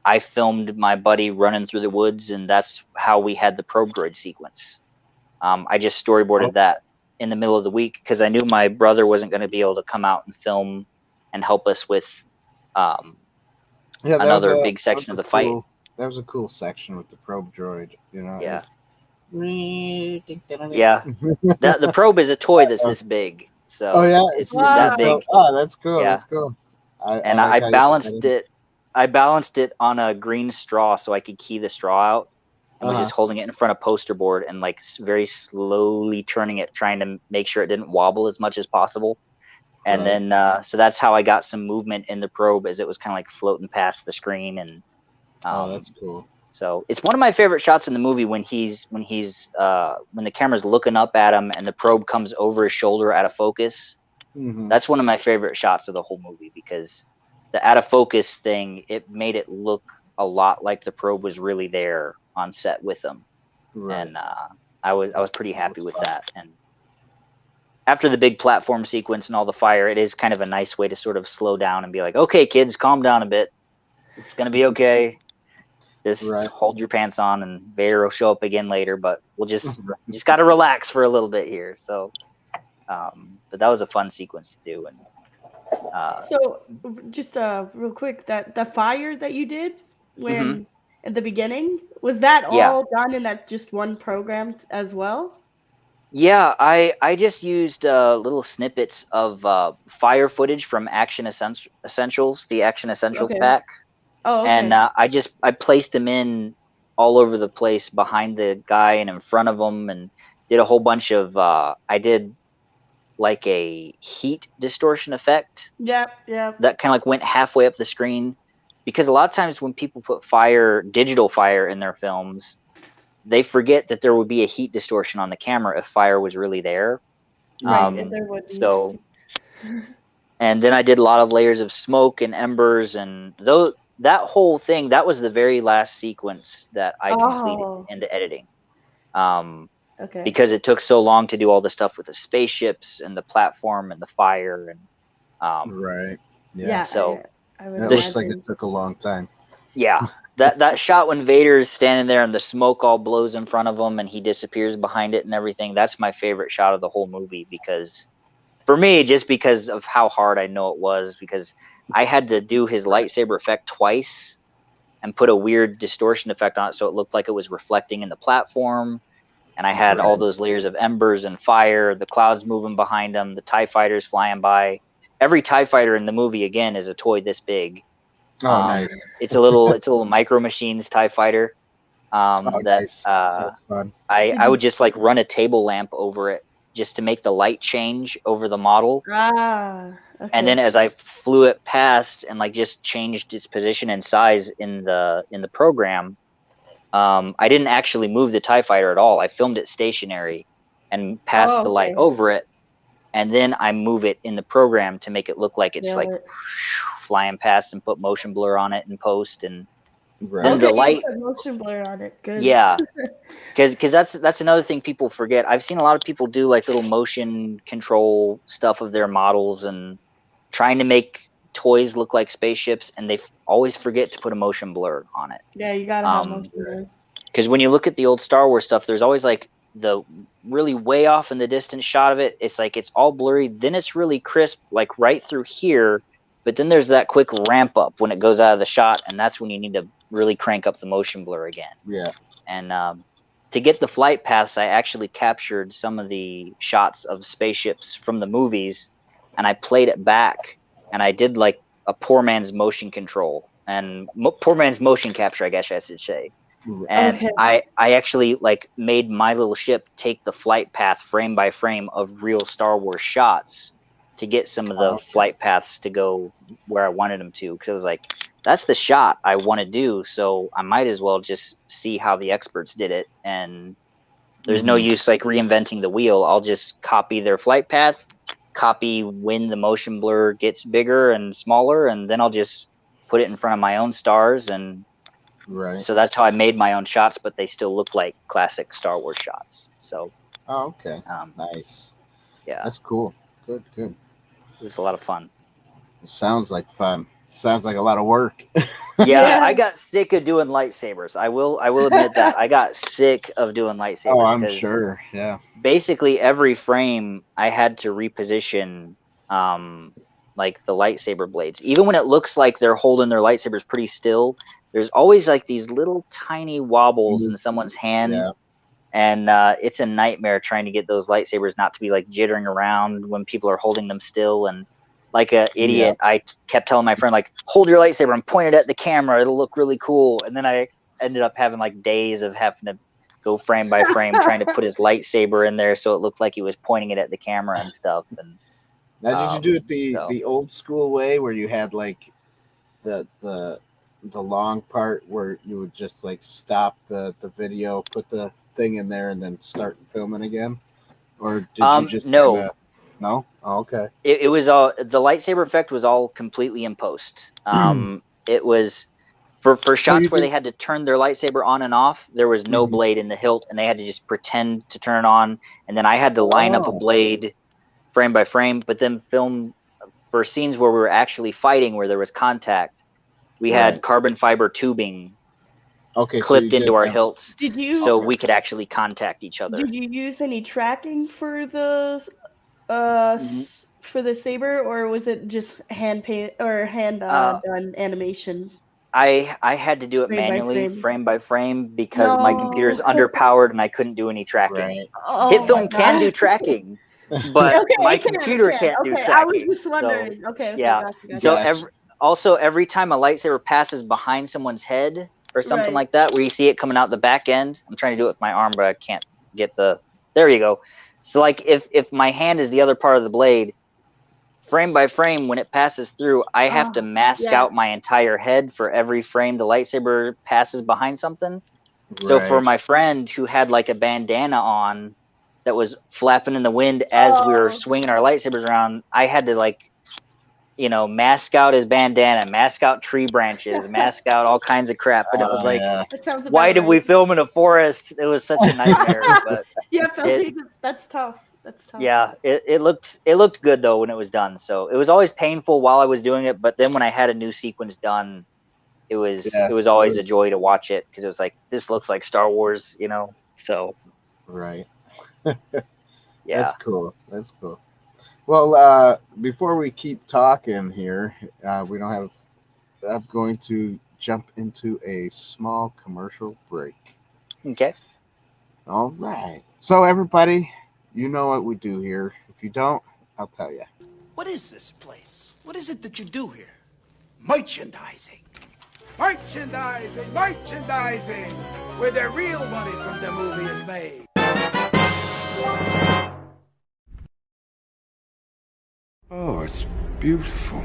I filmed my buddy running through the woods, and that's how we had the probe droid sequence. I just storyboarded that in the middle of the week, because I knew my brother wasn't going to be able to come out and film and help us with another big section of the fight. That was a cool section with the probe droid, Yeah. Yeah. The probe is a toy that's this big. So it's that big. Oh, that's cool. Yeah. That's cool. I balanced it. I balanced it on a green straw so I could key the straw out, and was just holding it in front of poster board and like very slowly turning it, trying to make sure it didn't wobble as much as possible. And then so that's how I got some movement in the probe, as it was kind of like floating past the screen. And that's cool. So it's one of my favorite shots in the movie, when the camera's looking up at him and the probe comes over his shoulder out of focus. Mm-hmm. That's one of my favorite shots of the whole movie, because the out of focus thing, it made it look a lot like the probe was really there on set with them. And I was pretty happy with that. And after the big platform sequence and all the fire, it is kind of a nice way to sort of slow down and be like, okay, kids, calm down a bit. It's gonna be okay. Just hold your pants on, and Vader will show up again later, but we'll just got to relax for a little bit here. So but that was a fun sequence to do. And so just real quick, that the fire that you did when at the beginning, was that all done in that just one program as well? Yeah, I just used little snippets of fire footage from Action Essentials, the Action Essentials pack. Oh, okay. And I placed them in all over the place, behind the guy and in front of him, and did a whole bunch of I did like a heat distortion effect. Yeah. That kind of like went halfway up the screen, because a lot of times when people put digital fire in their films, they forget that there would be a heat distortion on the camera if fire was really there. Right, there wouldn't. So, and then I did a lot of layers of smoke and embers, and that whole thing, that was the very last sequence that I completed Oh. into editing. Okay. Because it took so long to do all the stuff with the spaceships and the platform and the fire and right. Yeah. So I would it looks like it took a long time. Yeah. That shot when Vader's standing there and the smoke all blows in front of him and he disappears behind it and everything, that's my favorite shot of the whole movie, because for me, just because of how hard I know it was, because I had to do his lightsaber effect twice and put a weird distortion effect on it so it looked like it was reflecting in the platform. And I had all those layers of embers and fire, the clouds moving behind them, the TIE fighters flying by. Every TIE fighter in the movie, again, is a toy this big. Nice. It's a little Micro Machines TIE fighter. Nice. That's fun. I would just like run a table lamp over it just to make the light change over the model. Okay. And then as I flew it past and like just changed its position and size in the program, I didn't actually move the TIE fighter at all. I filmed it stationary and passed the light over it, and then I move it in the program to make it look like it's flying past, and put motion blur on it in post. And then the light, you put motion blur on it. Good. Yeah, because that's another thing people forget. I've seen a lot of people do like little motion control stuff of their models and trying to make toys look like spaceships, and they always forget to put a motion blur on it. Yeah, you gotta have motion blur. Because when you look at the old Star Wars stuff, there's always like the really way off in the distance shot of it. It's like it's all blurry. Then it's really crisp, like right through here. But then there's that quick ramp up when it goes out of the shot, and that's when you need to really crank up the motion blur again. Yeah. And to get the flight paths, I actually captured some of the shots of spaceships from the movies, and I played it back, and I did like a poor man's motion control and poor man's motion capture, I guess I should say. And I actually like made my little ship take the flight path frame by frame of real Star Wars shots to get some of the flight paths to go where I wanted them to, because it was like, that's the shot I want to do, so I might as well just see how the experts did it. And there's no use like reinventing the wheel. I'll just copy their flight path, copy when the motion blur gets bigger and smaller, and then I'll just put it in front of my own stars. And so that's how I made my own shots, but they still look like classic Star Wars shots. So nice. Yeah, that's cool. Good. It was a lot of fun. It sounds like fun. Sounds like a lot of work. Yeah, I got sick of doing lightsabers. I will admit that. I got sick of doing lightsabers. Oh, I'm sure. Yeah. Basically every frame I had to reposition like the lightsaber blades. Even when it looks like they're holding their lightsabers pretty still, there's always like these little tiny wobbles in someone's hand. Yeah. And it's a nightmare trying to get those lightsabers not to be like jittering around when people are holding them still. And like an idiot, I kept telling my friend, like, hold your lightsaber and point it at the camera. It'll look really cool. And then I ended up having like days of having to go frame by frame trying to put his lightsaber in there so it looked like he was pointing it at the camera and stuff. And now, did you do it the old school way where you had like the long part where you would just like stop the video, put the thing in there, and then start filming again? Or did you just no? No? Oh, okay. It was all, the lightsaber effect was all completely in post. It was for shots where they had to turn their lightsaber on and off, there was no blade in the hilt, and they had to just pretend to turn it on, and then I had to line up a blade frame by frame. But then film for scenes where we were actually fighting, where there was contact, we had carbon fiber tubing clipped into our hilts, so we could actually contact each other. Did you use any tracking for the saber, or was it just hand paint or hand done animation? I had to do it manually, frame by frame, because my computer's underpowered and I couldn't do any tracking. HitFilm can do tracking, but my computer can't do tracking. I was just wondering. So every time a lightsaber passes behind someone's head or something like that, where you see it coming out the back end, I'm trying to do it with my arm, but I can't get there you go. So like if my hand is the other part of the blade, frame by frame, when it passes through, I have to mask out my entire head for every frame the lightsaber passes behind something. So for my friend who had like a bandana on that was flapping in the wind as we were swinging our lightsabers around, I had to like you know, mask out his bandana, mask out tree branches, mask out all kinds of crap. And it was like, That sounds why about did we right. film in a forest? It was such a nightmare. But Yeah, it, that's tough. That's tough. yeah, it looked good though when it was done. So it was always painful while I was doing it, but then when I had a new sequence done, it was always a joy to watch it, because it was like, this looks like Star Wars, you know. So right. yeah, That's cool. That's cool. Well, before we keep talking here, we don't have. I'm going to jump into a small commercial break. okay. All right. So everybody, you know what we do here. If you don't, I'll tell you. What is this place? What is it that you do here? Merchandising. Merchandising, merchandising, where the real money from the movie is made. Oh, it's beautiful.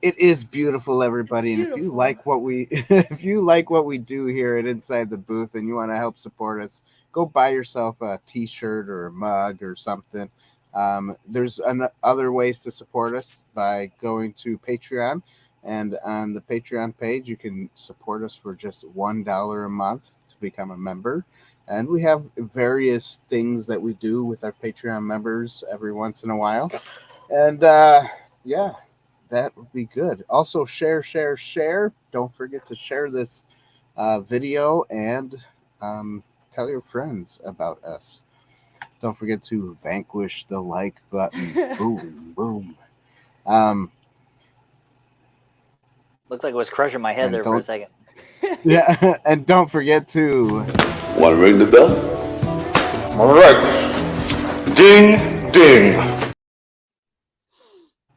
It is beautiful, everybody. And if you like what we do here at Inside the Booth and you want to help support us, go buy yourself a t-shirt or a mug or something. There's other ways to support us by going to Patreon, and on the Patreon page you can support us for just $1 a month to become a member. And we have various things that we do with our Patreon members every once in a while. And yeah, that would be good. Also, share. Don't forget to share this video and tell your friends about us. Don't forget to vanquish the like button. Boom, boom. Looked like it was crushing my head there for a second. Yeah, and don't forget to... Want to ring the bell? All right. Ding, ding.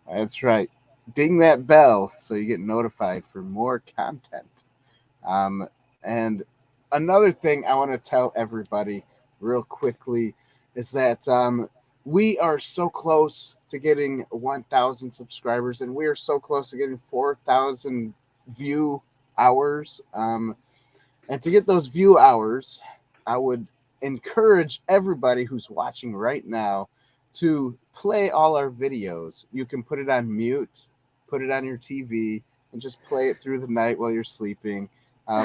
That's right. Ding that bell so you get notified for more content. And another thing I want to tell everybody real quickly is that we are so close to getting 1,000 subscribers, and we are so close to getting 4,000 view hours. And to get those view hours, I would encourage everybody who's watching right now to play all our videos. You can put it on mute, put it on your TV, and just play it through the night while you're sleeping.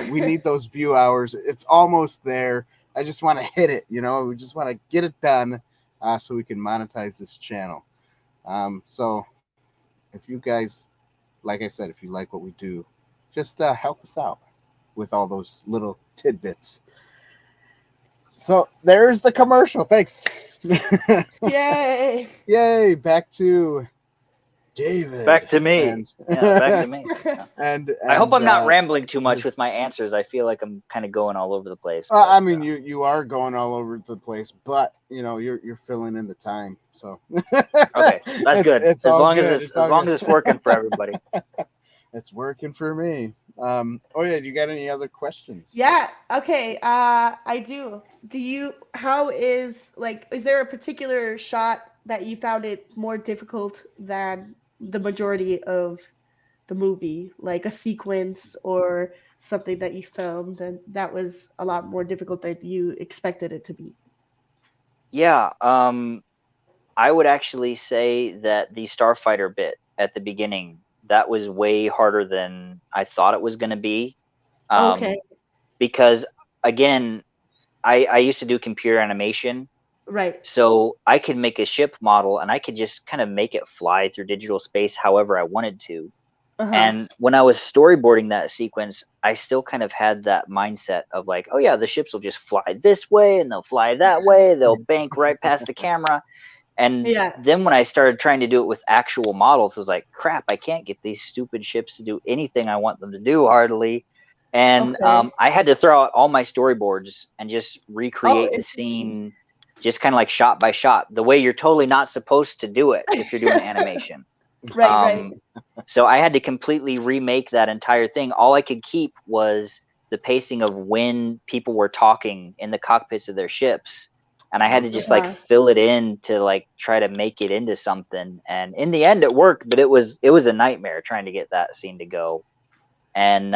We need those view hours. It's almost there. I just want to hit it, you know. We just want to get it done so we can monetize this channel. So if you guys, like I said, if you like what we do, just help us out with all those little tidbits. So there's the commercial. Thanks. Yay! Yay! Back to David. Back to me. And, back to me. Yeah. And I hope I'm not rambling too much with my answers. I feel like I'm kind of going all over the place. I mean, you are going all over the place, but you know you're filling in the time. So okay, that's good. It's as long good. as it's working for everybody. It's working for me. Oh yeah, do you got any other questions? Yeah. Okay. I do. Is there a particular shot that you found it more difficult than the majority of the movie, like a sequence or something that you filmed and that was a lot more difficult than you expected it to be? Yeah. I would actually say that the Starfighter bit at the beginning, that was way harder than I thought it was going to be. Okay. Because again, I used to do computer animation. Right. So I could make a ship model and I could just kind of make it fly through digital space however I wanted to. And when I was storyboarding that sequence, I still kind of had that mindset of like, oh yeah, the ships will just fly this way and they'll fly that way. They'll bank right past the camera. And then when I started trying to do it with actual models, it was like, crap, I can't get these stupid ships to do anything I want them to do hardly. And I had to throw out all my storyboards and just recreate the scene, just kind of like shot by shot, the way you're totally not supposed to do it if you're doing animation. Right. So I had to completely remake that entire thing. All I could keep was the pacing of when people were talking in the cockpits of their ships. And I had to just like fill it in to like try to make it into something. And in the end it worked, but it was a nightmare trying to get that scene to go. And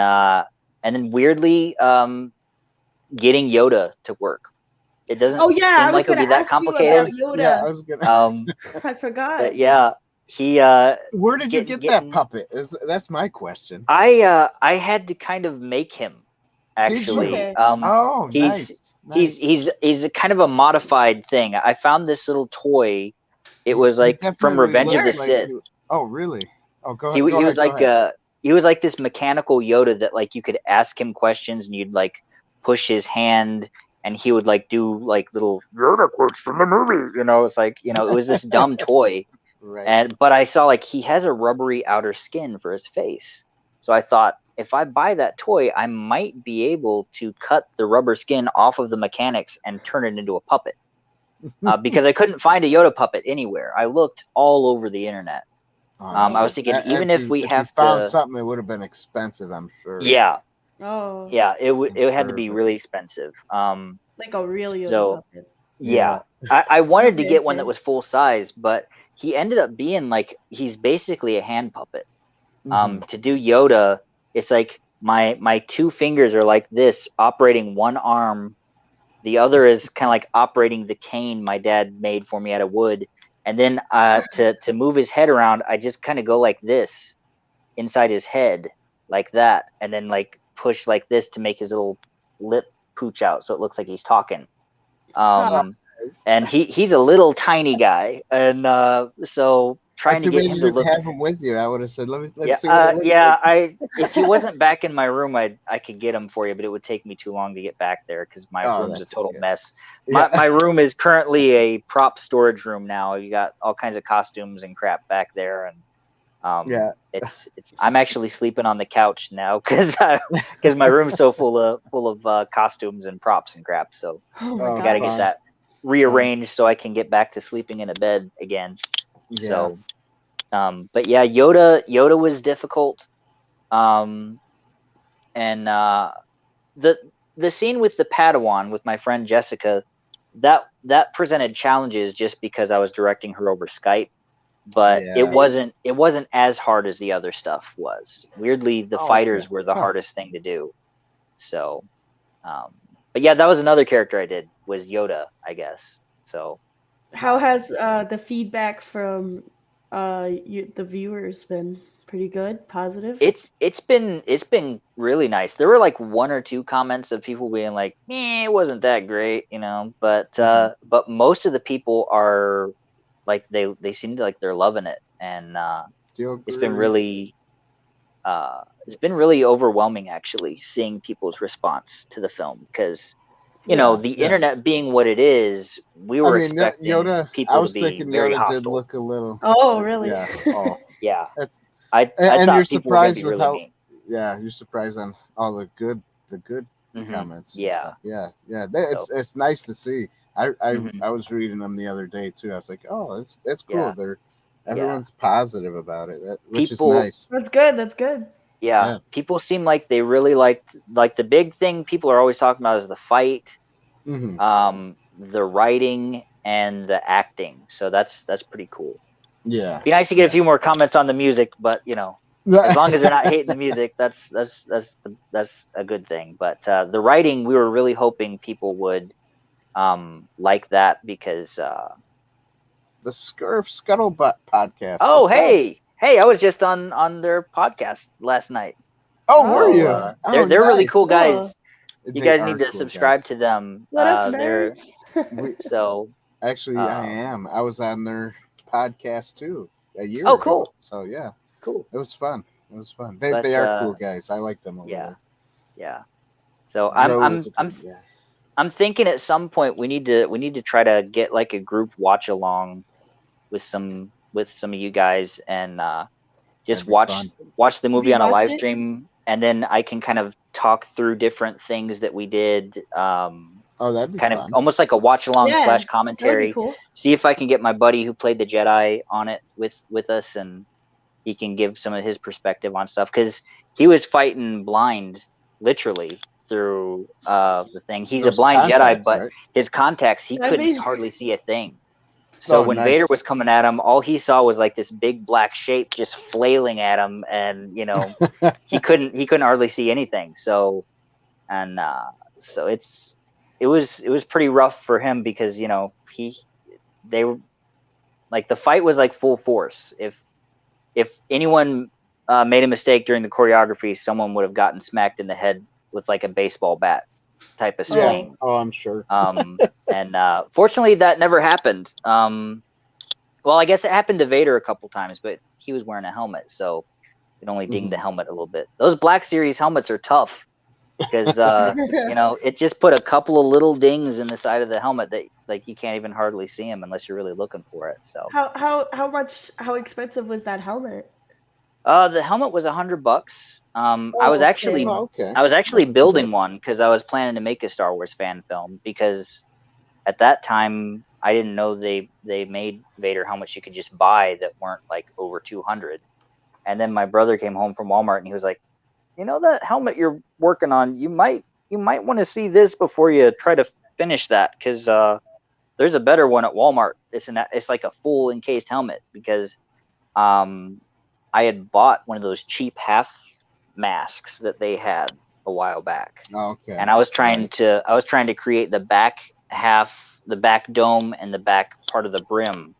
then weirdly, getting Yoda to work. It doesn't Oh yeah, seem I was like it would gonna be that ask you about complicated. Yoda. Yeah, I was gonna. I forgot. But yeah, he Where did you get that puppet? That's my question. I had to kind of make him, actually. Okay. Oh, nice. He's a kind of a modified thing. I found this little toy. It was like from definitely Revenge of the looked like Sith. Oh, really? Oh, go He ahead. he was like he was like this mechanical Yoda that like you could ask him questions and you'd like push his hand and he would like do like little Yoda quotes from the movie. You know, it's like, you know, it was this dumb toy. Right. But I saw like he has a rubbery outer skin for his face. So I thought if I buy that toy, I might be able to cut the rubber skin off of the mechanics and turn it into a puppet. Because I couldn't find a Yoda puppet anywhere. I looked all over the internet. I was thinking, even if we have found to, something, it would have been expensive, I'm sure. yeah, Oh. yeah, it had to be really expensive. Like a real Yoda puppet. Yeah, I wanted to get one that was full size, but he ended up being like he's basically a hand puppet. To do Yoda, it's like my two fingers are like this, operating one arm. The other is kind of like operating the cane my dad made for me out of wood. And then to move his head around, I just kind of go like this inside his head, like that, and then like push like this to make his little lip pooch out, so it looks like he's talking. And he's a little tiny guy, and so trying to get him to look. Have him with you, I would have said, let's see. If he wasn't back in my room, I could get him for you, but it would take me too long to get back there because my room's a total mess. My room is currently a prop storage room now. You got all kinds of costumes and crap back there, and it's I'm actually sleeping on the couch now because my room's so full of costumes and props and crap. So I gotta get that rearranged so I can get back to sleeping in a bed again. Yeah. So, but yeah, Yoda was difficult. And the scene with the Padawan with my friend Jessica, that presented challenges just because I was directing her over Skype, but it wasn't as hard as the other stuff was. Weirdly, the fighters were the hardest thing to do. So, but yeah, that was another character I did, was Yoda, I guess. So. How has the feedback from the viewers been? Pretty good, positive? It's been really nice. There were like one or two comments of people being like, it wasn't that great, you know, but most of the people are like they seem to like they're loving it, and it's been really overwhelming actually seeing people's response to the film, because you know, the internet being what it is, we were expecting Yoda, people to be very hostile. Did look a little. Oh, really? Yeah. Oh. Yeah. I thought you're people were gonna surprised be with really how. mean. Yeah, you're surprised on all the good comments. Yeah. Yeah. It's nice to see. I was reading them the other day too. I was like, oh, that's cool. Yeah. Everyone's positive about it, which is nice. That's good. That's good. Yeah, people seem like they really liked, like, the big thing people are always talking about is the fight, the writing, and the acting. So that's pretty cool. Yeah, be nice to get a few more comments on the music, but you know, as long as they're not hating the music, that's a good thing. But the writing, we were really hoping people would like that, because the Scurf Scuttlebutt podcast. Oh, hey, I was just on their podcast last night. Oh, were you? They're really cool guys. Cool. You guys need to subscribe to them. What up, they're so. Actually, I am. I was on their podcast too a year ago. Cool. So yeah, cool. It was fun. They are cool guys. I like them. Yeah. So I'm thinking at some point we need to try to get like a group watch along with some of you guys, and just watch the movie on a live stream, and then I can kind of talk through different things that we did. That'd be kind fun. of almost like a watch along / commentary. Cool. See if I can get my buddy who played the Jedi on it with us, and he can give some of his perspective on stuff, because he was fighting blind literally through the thing. He's a blind Jedi, but his contacts, he couldn't hardly see a thing. So when Vader was coming at him, all he saw was like this big black shape just flailing at him, and you know, he couldn't hardly see anything. So, and so it was pretty rough for him because they were like, the fight was like full force. If anyone made a mistake during the choreography, someone would have gotten smacked in the head with like a baseball bat type of swing. Yeah. Oh, I'm sure. And fortunately, that never happened. Well, I guess it happened to Vader a couple times, but he was wearing a helmet, so it only dinged the helmet a little bit. Those Black Series helmets are tough because it just put a couple of little dings in the side of the helmet that like you can't even hardly see them unless you're really looking for it. So how expensive was that helmet? The helmet was $100. I was actually building one because I was planning to make a Star Wars fan film, because at that time I didn't know they made Vader helmets you could just buy that weren't like over 200. And then my brother came home from Walmart and he was like, that helmet you're working on, you might want to see this before you try to finish that, because there's a better one at Walmart. It's like a full encased helmet, because I had bought one of those cheap half masks that they had a while back. Okay. And I was trying to create the back half, the back dome, and the back part of the brim.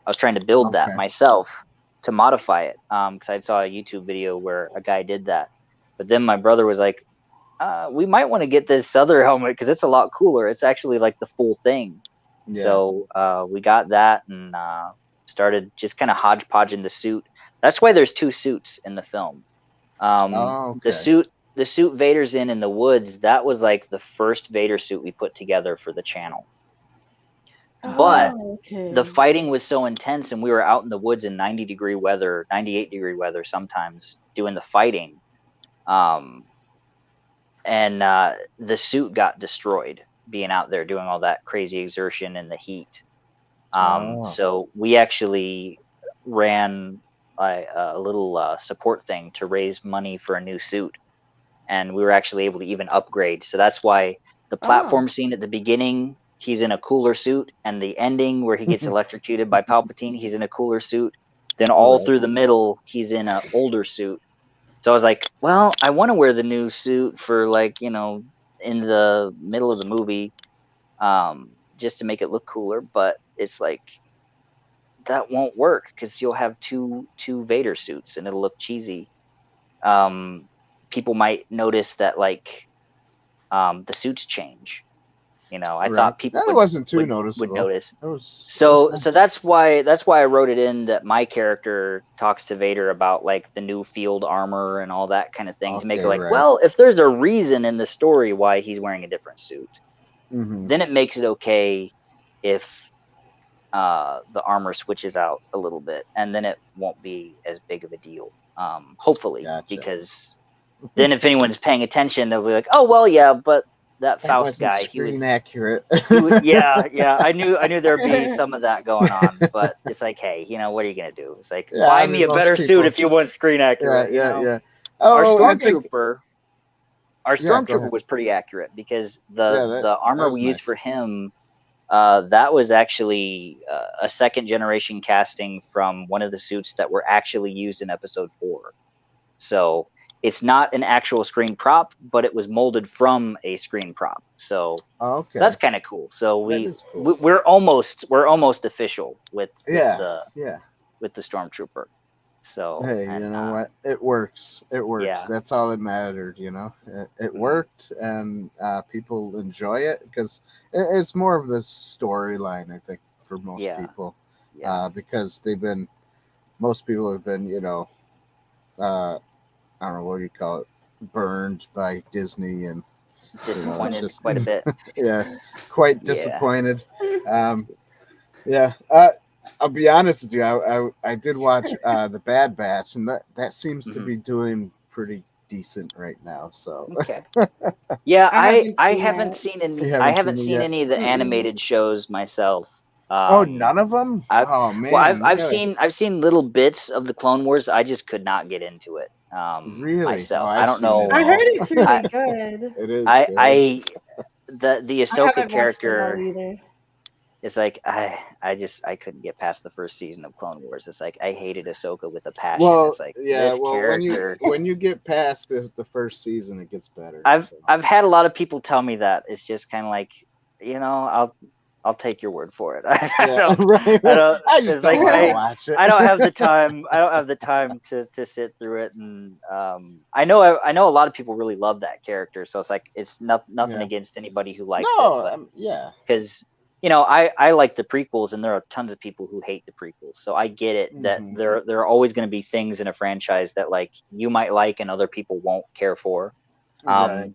I was trying to build that myself to modify it, because I saw a YouTube video where a guy did that. But then my brother was like, we might want to get this other helmet because it's a lot cooler. It's actually like the full thing. Yeah. So we got that and started just kind of hodgepodging the suit. That's why there's two suits in the film. The suit Vader's in the woods, that was like the first Vader suit we put together for the channel. But the fighting was so intense, and we were out in the woods in 90-degree weather, 98-degree weather sometimes, doing the fighting. And the suit got destroyed being out there doing all that crazy exertion in the heat. So we actually ran a little support thing to raise money for a new suit, and we were actually able to even upgrade. So that's why the platform scene at the beginning, he's in a cooler suit, and the ending where he gets electrocuted by Palpatine, he's in a cooler suit. Then all through the middle, he's in an older suit. So I was like, well, I want to wear the new suit for like, in the middle of the movie, just to make it look cooler. But it's like, that won't work because you'll have two Vader suits and it'll look cheesy. People might notice that like the suits change. I thought people would notice. So that's why I wrote it in that my character talks to Vader about like the new field armor and all that kind of thing, to make it like, well, if there's a reason in the story why he's wearing a different suit, then it makes it okay if the armor switches out a little bit, and then it won't be as big of a deal, hopefully. Because then if anyone's paying attention, they'll be like, oh well, yeah, but that Faust guy, he was inaccurate. yeah, I knew there'd be some of that going on, but it's like, hey, what are you gonna do? It's like, buy me a better suit if you want screen accurate. Yeah. Our stormtrooper was pretty accurate, because the armor we used for him, that was actually a second generation casting from one of the suits that were actually used in Episode 4. So it's not an actual screen prop, but it was molded from a screen prop. So that's kind of cool. So we're almost official with the stormtrooper. So hey, you know what? It works. Yeah. That's all that mattered. It worked, and people enjoy it because it's more of this storyline, I think, for most people. Yeah. Because most people have been, I don't know, what do you call it, burned by Disney, and disappointed quite a bit. Quite disappointed. I'll be honest with you, I did watch the Bad Batch, and that seems to be doing pretty decent right now. So I haven't seen any any of the animated shows myself. None of them? Oh man. Well, I've seen little bits of the Clone Wars. I just could not get into it. Really? Myself. I don't know. I heard it's really good. It is. The Ahsoka character. it's like I couldn't get past the first season of Clone Wars. It's like I hated Ahsoka with a passion. Well, it's like yeah. this Well, character. when you get past the first season, it gets better. I've had a lot of people tell me that. It's just kind of like, I'll take your word for it. I don't just don't want to watch it. I don't have the time. I don't have the time to sit through it. And I know a lot of people really love that character. So it's like it's nothing against anybody who likes it. But, because I like the prequels, and there are tons of people who hate the prequels. So I get it that there are always going to be things in a franchise that like you might like and other people won't care for. Right.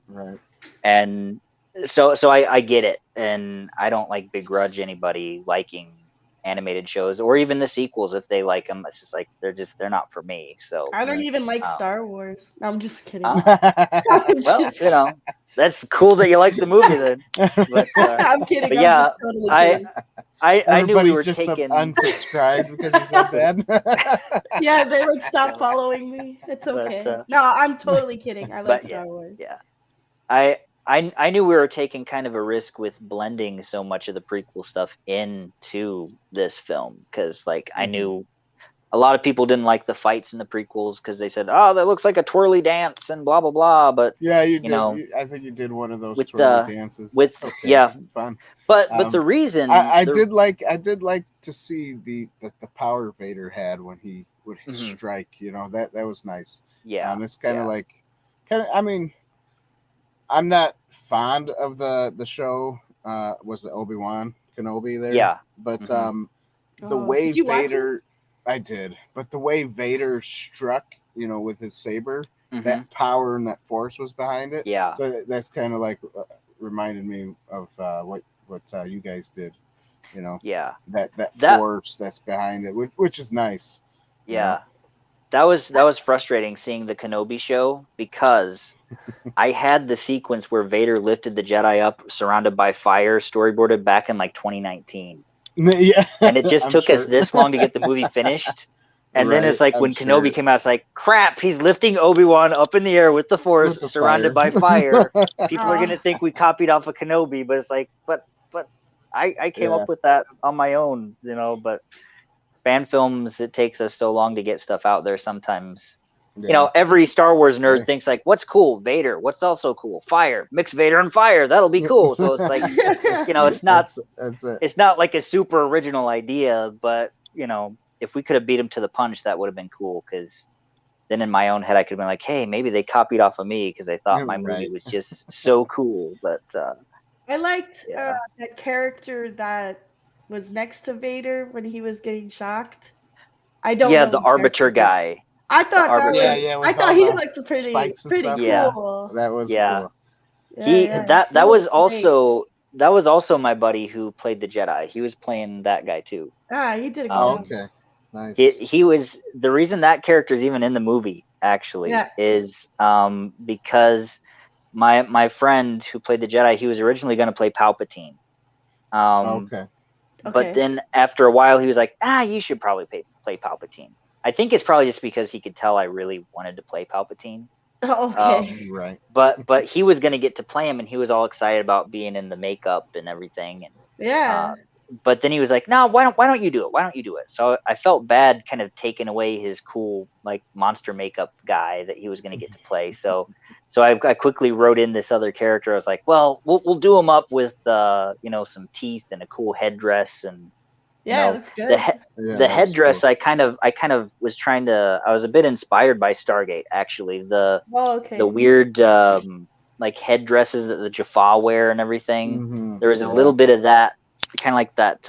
And so I get it, and I don't like begrudge anybody liking animated shows or even the sequels if they like them. It's just like they're not for me. So I don't even like Star Wars. No, I'm just kidding. Well, that's cool that you like the movie then. But, I'm kidding. But yeah, totally kidding. I knew we were just taking unsubscribed because you said that. Yeah, they would stop following me. It's okay. No, I'm totally kidding. I love Star Wars. Yeah, I knew we were taking kind of a risk with blending so much of the prequel stuff into this film because, like, I knew a lot of people didn't like the fights in the prequels because they said, "Oh, that looks like a twirly dance" and blah blah blah. But yeah, you did. I think you did one of those twirly dances. It's fun. But the reason I did like to see the power Vader had when he would strike. That was nice. Yeah, it's kind of I mean, I'm not fond of the show. Was the Obi-Wan Kenobi there? Yeah, but the way Vader. I did, but the way Vader struck, with his saber, that power and that force was behind it. Yeah, so that's kind of like reminded me of what you guys did. Yeah, that force that's behind it, which is nice. Yeah, that was frustrating seeing the Kenobi show because I had the sequence where Vader lifted the Jedi up, surrounded by fire, storyboarded back in like 2019. Yeah, and it just took us this long to get the movie finished. And then it's like when Kenobi came out, it's like, crap, he's lifting Obi-Wan up in the air with the Force, surrounded by fire. People are gonna think we copied off of Kenobi, but it's like, but I came up with that on my own, But fan films, it takes us so long to get stuff out there. Sometimes, every Star Wars nerd thinks like, what's cool? Vader. What's also cool? Fire. Mix Vader and fire. That'll be cool. So it's like, it's not. It's not like a super original idea, but if we could have beat him to the punch, that would have been cool. Because then in my own head, I could have been like, hey, maybe they copied off of me because they thought my movie was just so cool. But I liked that character that was next to Vader when he was getting shocked. I don't. Yeah, the Arbiter guy. I thought I thought he looked pretty cool. Yeah. That was cool. Yeah, that was also great. That was also my buddy who played the Jedi. He was playing that guy too. He did a good job. Okay. Nice. He was the reason that character's even in the movie actually is because my friend who played the Jedi, he was originally going to play Palpatine. But then after a while he was like, you should probably play Palpatine. I think it's probably just because he could tell I really wanted to play Palpatine. Right. But he was going to get to play him, and he was all excited about being in the makeup and everything. And but then he was like, "No, why don't you do it? Why don't you do it?" So I felt bad, kind of taking away his cool like monster makeup guy that he was going to get to play. So I quickly wrote in this other character. I was like, "Well, we'll do him up with some teeth and a cool headdress and." That's good. The headdress, cool. I kind of was trying to. I was a bit inspired by Stargate, actually. The weird like headdresses that the Jaffa wear and everything. There was a little bit of that, kind of like that.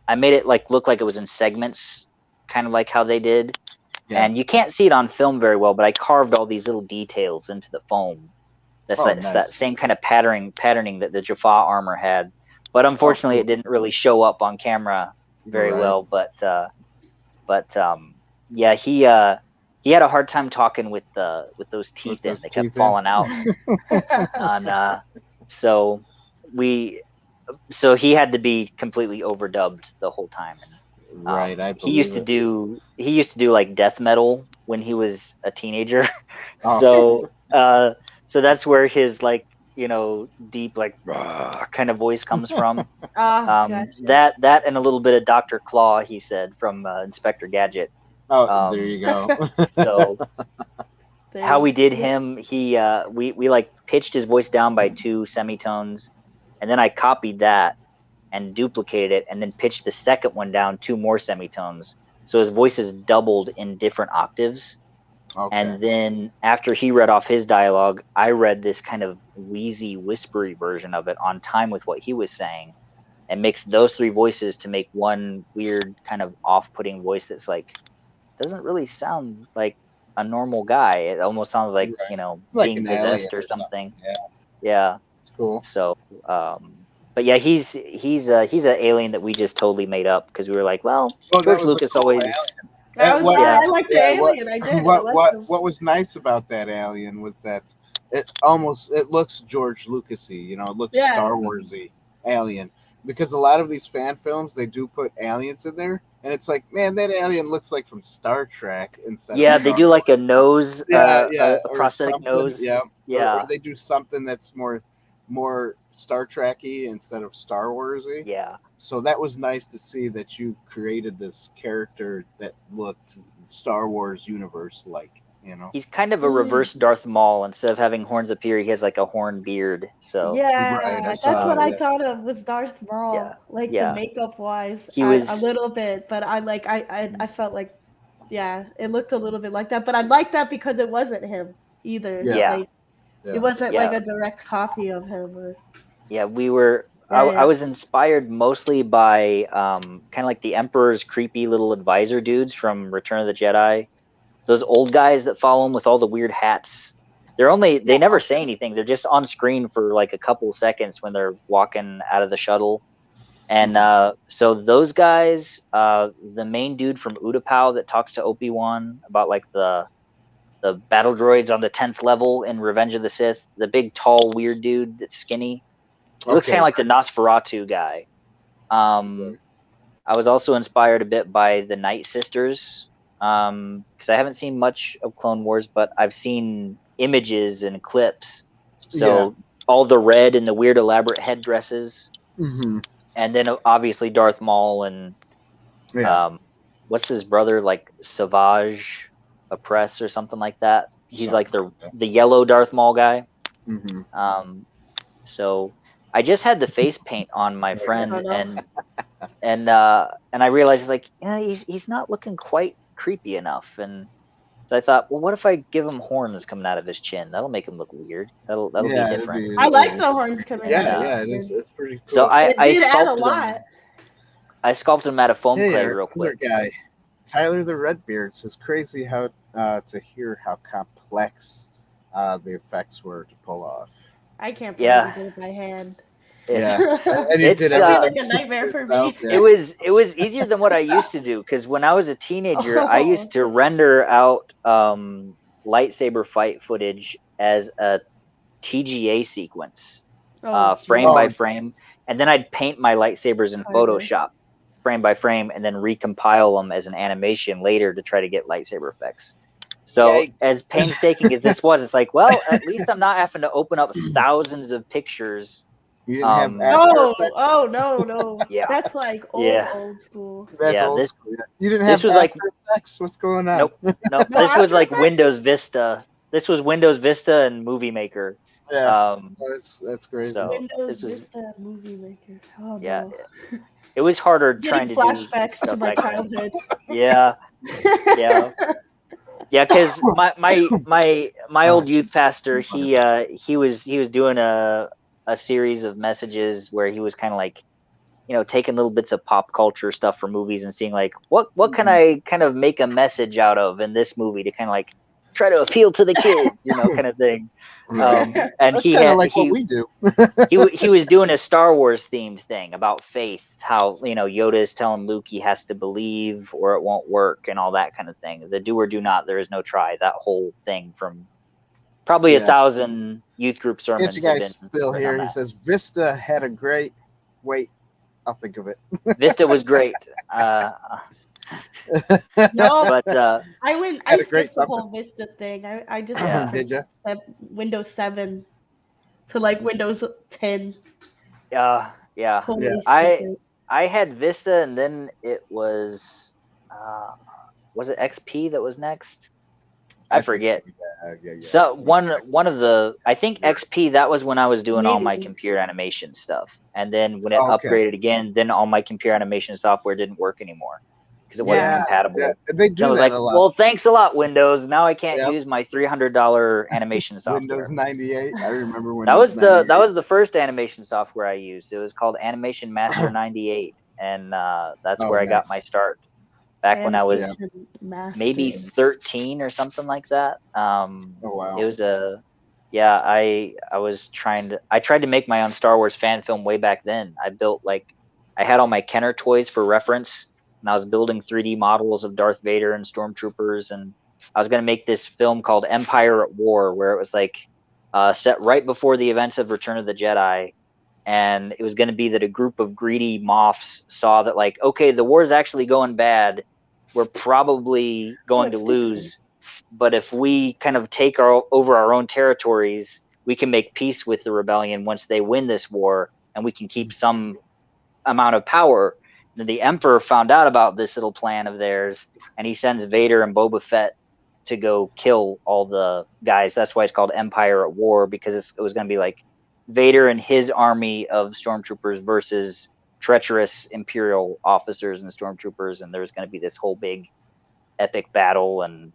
I made it like look like it was in segments, kind of like how they did. Yeah. And you can't see it on film very well, but I carved all these little details into the foam. That's that same kind of patterning that the Jaffa armor had. But unfortunately, it didn't really show up on camera very well. But he had a hard time talking with those teeth they kept falling out. So he had to be completely overdubbed the whole time. And, he used to do like death metal when he was a teenager. So that's where his like deep like "Rah," kind of voice comes from. Gotcha. That and a little bit of Dr. Claw, he said, from Inspector Gadget. Oh, there you go. So how we did Yeah. him, we like pitched his voice down by 2 semitones, and then I copied that and duplicated it, and then pitched the second one down 2 more semitones. So his voice is doubled in different octaves. Okay. And then after he read off his dialogue, I read this kind of wheezy, whispery version of it on time with what he was saying, and mixed those 3 voices to make one weird kind of off-putting voice that's like doesn't really sound like a normal guy. It almost sounds like Like being an possessed alien or something. Yeah, it's cool. So but yeah, he's an alien that we just totally made up because we were like, well, George Lucas always. I like the alien. I did. What was nice about that alien was that it looks George Lucasy. It looks Star Warsy alien, because a lot of these fan films, they do put aliens in there, and it's like, man, that alien looks like from Star Trek instead. Yeah, of they do like a nose, a or prosthetic nose. Yeah. Or they do something that's more Star Trek-y instead of Star Warsy. Yeah. So that was nice to see that you created this character that looked Star Wars universe like. He's kind of a reverse Darth Maul. Instead of having horns appear, he has like a horn beard. So that's what I thought of was Darth Maul, the makeup wise. He was a little bit, but I felt like, it looked a little bit like that. But I like that because it wasn't him either. It wasn't like a direct copy of him. We were. I was inspired mostly by kind of like the Emperor's creepy little advisor dudes from Return of the Jedi. Those old guys that follow him with all the weird hats. They never say anything. They're just on screen for like a couple seconds when they're walking out of the shuttle. And so those guys, the main dude from Utapau that talks to Obi-Wan about like the battle droids on the 10th level in Revenge of the Sith, the big tall weird dude that's skinny. He looks kind of like the Nosferatu guy. I was also inspired a bit by the Night Sisters, because I haven't seen much of Clone Wars, but I've seen images and clips. So all the red and the weird elaborate headdresses. Mm-hmm. And then obviously Darth Maul and what's his brother, like Savage Oppress or something like that. He's like the yellow Darth Maul guy. Mm-hmm. So I just had the face paint on my friend, and I realized he's not looking quite creepy enough, and so I thought, well, what if I give him horns coming out of his chin? That'll make him look weird. That'll be different. I like the horns coming out. It's pretty cool. So I sculpted a lot. I sculpted him out of foam clay real quick. Guy, Tyler the Redbeards. It's crazy how to hear how complex the effects were to pull off. I can't believe I did it by hand. Yeah, and it's like a nightmare for me. It was easier than what I used to do, because when I was a teenager, I used to render out lightsaber fight footage as a TGA sequence, frame by frame, and then I'd paint my lightsabers in Photoshop, frame by frame, and then recompile them as an animation later to try to get lightsaber effects. So as painstaking as this was, it's like, well, at least I'm not having to open up thousands of pictures. You didn't have no. Yeah. That's like old school. That's old school. You didn't have After Effects? What's going on? Nope. This was like Windows Vista. This was Windows Vista and Movie Maker. Yeah. That's crazy. So Windows Vista Movie Maker. Oh, yeah. No. It was harder trying to do flashbacks to my childhood. Yeah. Yeah, because my old youth pastor, he was doing a series of messages where he was kind of like, taking little bits of pop culture stuff from movies and seeing like what can I kind of make a message out of in this movie to kind of like try to appeal to the kids, kind of thing. And that's what we do. he was doing a Star Wars themed thing about faith, how Yoda is telling Luke he has to believe or it won't work and all that kind of thing. The do or do not, there is no try. That whole thing from probably 1,000 youth group sermons. You guys still here? He says Vista had a great. Wait, I'll think of it. Vista was great. No, but I skipped the whole Vista thing. I just did you? Windows 7 to like Windows 10. Yeah. Totally I different. I had Vista, and then it was it XP that was next? I forget. Think so. Yeah. So one of the, I think XP, that was when I was doing all my Maybe. computer animation stuff, and then when it Okay. upgraded again, then all my computer animation software didn't work anymore because it wasn't Yeah. compatible. Yeah, they So do I was that like, a lot. well, thanks a lot, Windows. Now I can't Yep. use my $300 animation software. Windows 98. I remember That Windows was 98. the first animation software I used. It was called Animation Master 98, and that's where I got my start. Back when I was Animation Master. maybe 13 or something like that. Oh wow. It was I tried to make my own Star Wars fan film way back then. I had all my Kenner toys for reference, and I was building 3D models of Darth Vader and stormtroopers, and I was going to make this film called Empire at War, where it was like set right before the events of Return of the Jedi. And it was going to be that a group of greedy Moffs saw that, like, okay, the war is actually going bad. We're probably going to lose. But if we kind of take over our own territories, we can make peace with the rebellion once they win this war, and we can keep some amount of power. Then the Emperor found out about this little plan of theirs, and he sends Vader and Boba Fett to go kill all the guys. That's why it's called Empire at War, because it was going to be like Vader and his army of stormtroopers versus treacherous Imperial officers and stormtroopers, and there's going to be this whole big epic battle. And